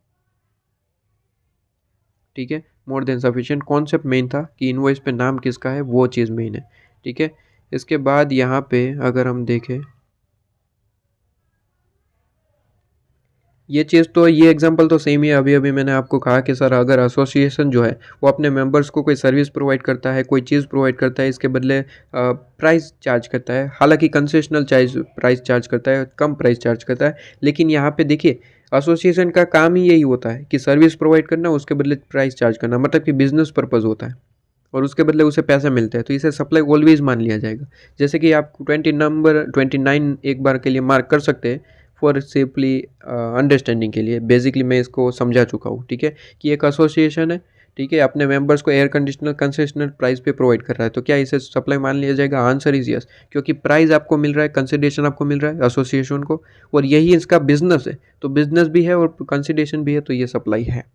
ठीक है, more than sufficient. Concept main था कि इनवॉइस पे नाम किसका है, वो चीज़ मेन है, ठीक है। इसके बाद यहाँ पे अगर हम देखें ये चीज़, तो ये एग्जांपल तो सेम ही है। अभी अभी मैंने आपको कहा कि सर अगर एसोसिएशन जो है वो अपने मेंबर्स को कोई सर्विस प्रोवाइड करता है, कोई चीज़ प्रोवाइड करता है, इसके बदले प्राइस चार्ज करता है, हालांकि कंसेशनल प्राइस चार्ज करता है, कम प्राइस चार्ज करता है, लेकिन यहाँ पे देखिए एसोसिएशन का काम ही यही होता है कि सर्विस प्रोवाइड करना, उसके बदले प्राइस चार्ज करना, मतलब कि बिजनेस पर्पज़ होता है। और उसके बदले उसे पैसे मिलते हैं, तो इसे सप्लाई ऑलवेज मान लिया जाएगा। जैसे कि आप 29 एक बार के लिए मार्क कर सकते हैं फॉर सिंपली अंडरस्टैंडिंग के लिए। बेसिकली मैं इसको समझा चुका हूँ, ठीक है, कि एक एसोसिएशन है, ठीक है, अपने मेंबर्स को एयर कंडीशनर कंसेशनल प्राइस पे प्रोवाइड कर रहा है, तो क्या इसे सप्लाई मान लिया जाएगा? आंसर इज यस, क्योंकि प्राइस आपको मिल रहा है, कंसिडरेशन आपको मिल रहा है एसोसिएशन को, और यही इसका बिजनेस है, तो बिजनेस भी है और कंसिडरेशन भी है, तो ये सप्लाई है,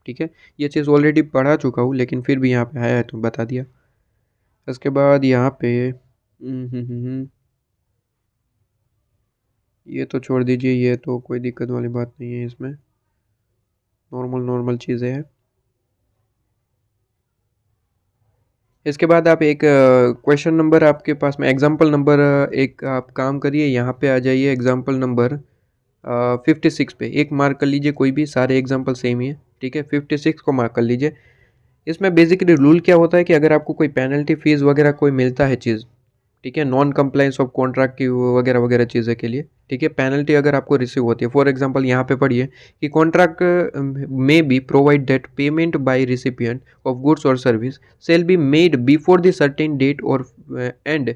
ठीक है। ये चीज़ ऑलरेडी पढ़ा चुका हूँ, लेकिन फिर भी यहाँ पे आया है तो बता दिया। इसके बाद यहाँ पे ये तो छोड़ दीजिए, ये तो कोई दिक्कत वाली बात नहीं है, इसमें नॉर्मल नॉर्मल चीज़ें हैं। इसके बाद आप एक क्वेश्चन नंबर आपके पास में एग्जाम्पल नंबर एक आप काम करिए, यहाँ पे आ जाइए एग्जाम्पल नंबर 56 पे एक मार्क कर लीजिए, कोई भी, सारे एग्जाम्पल सेम ही है, ठीक है। 56 को मार्क कर लीजिए। इसमें बेसिकली रूल क्या होता है कि अगर आपको कोई पेनल्टी फीस वगैरह कोई मिलता है चीज़, ठीक है, नॉन कंप्लाइंस ऑफ कॉन्ट्रैक्ट की वगैरह वगैरह चीज़ें के लिए, ठीक है, पेनल्टी अगर आपको रिसीव होती है, फॉर एग्जांपल यहाँ पे पढ़िए कि कॉन्ट्रैक्ट में be provide that payment by recipient of goods or service shall be made before the certain date और and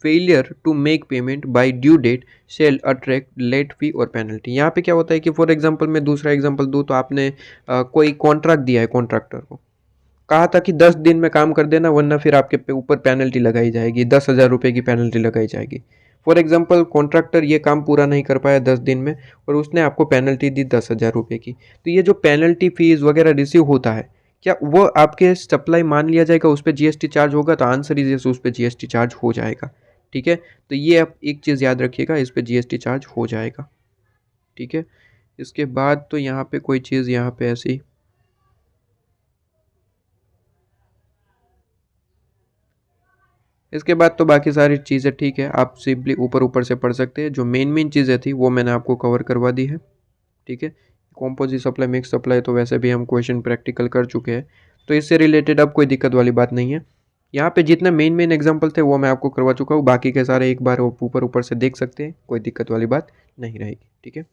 failure to make payment by due date shall attract late fee or penalty. यहाँ पे क्या होता है कि फॉर एग्जांपल मैं दूसरा एग्जांपल दूँ तो आपने कोई कॉन्ट्रैक्ट दिया है, कॉन्ट्रैक्टर को कहा था कि 10 दिन में काम कर देना, वरना फिर आपके ऊपर पेनल्टी लगाई जाएगी, 10,000 रुपये की पेनल्टी लगाई जाएगी। फॉर एग्जांपल कॉन्ट्रैक्टर ये काम पूरा नहीं कर पाया 10 दिन में और उसने आपको पेनल्टी दी 10,000 रुपये की, तो ये जो पेनल्टी फीस वगैरह रिसीव होता है, क्या वो आपके सप्लाई मान लिया जाएगा, उस पर जीएसटी चार्ज होगा? तो आंसर इज उस पर जीएसटी चार्ज हो जाएगा, ठीक है। तो ये आप एक चीज़ याद रखिएगा, इस पर जीएसटी चार्ज हो जाएगा, ठीक है। इसके बाद तो यहाँ पे कोई चीज़ यहाँ पे ऐसी, इसके बाद तो बाकी सारी चीज़ें ठीक है, आप सिंपली ऊपर ऊपर से पढ़ सकते हैं। जो मेन चीज़ें थी वो मैंने आपको कवर करवा दी है, ठीक है। कॉम्पोजिट सप्लाई, मिक्स सप्लाई तो वैसे भी हम क्वेश्चन प्रैक्टिकल कर चुके हैं, तो इससे रिलेटेड अब कोई दिक्कत वाली बात नहीं है। यहाँ पे जितने मेन एग्जाम्पल थे वो मैं आपको करवा चुका हूँ, बाकी के सारे एक बार ऊपर ऊपर से देख सकते हैं, कोई दिक्कत वाली बात नहीं रहेगी, ठीक है।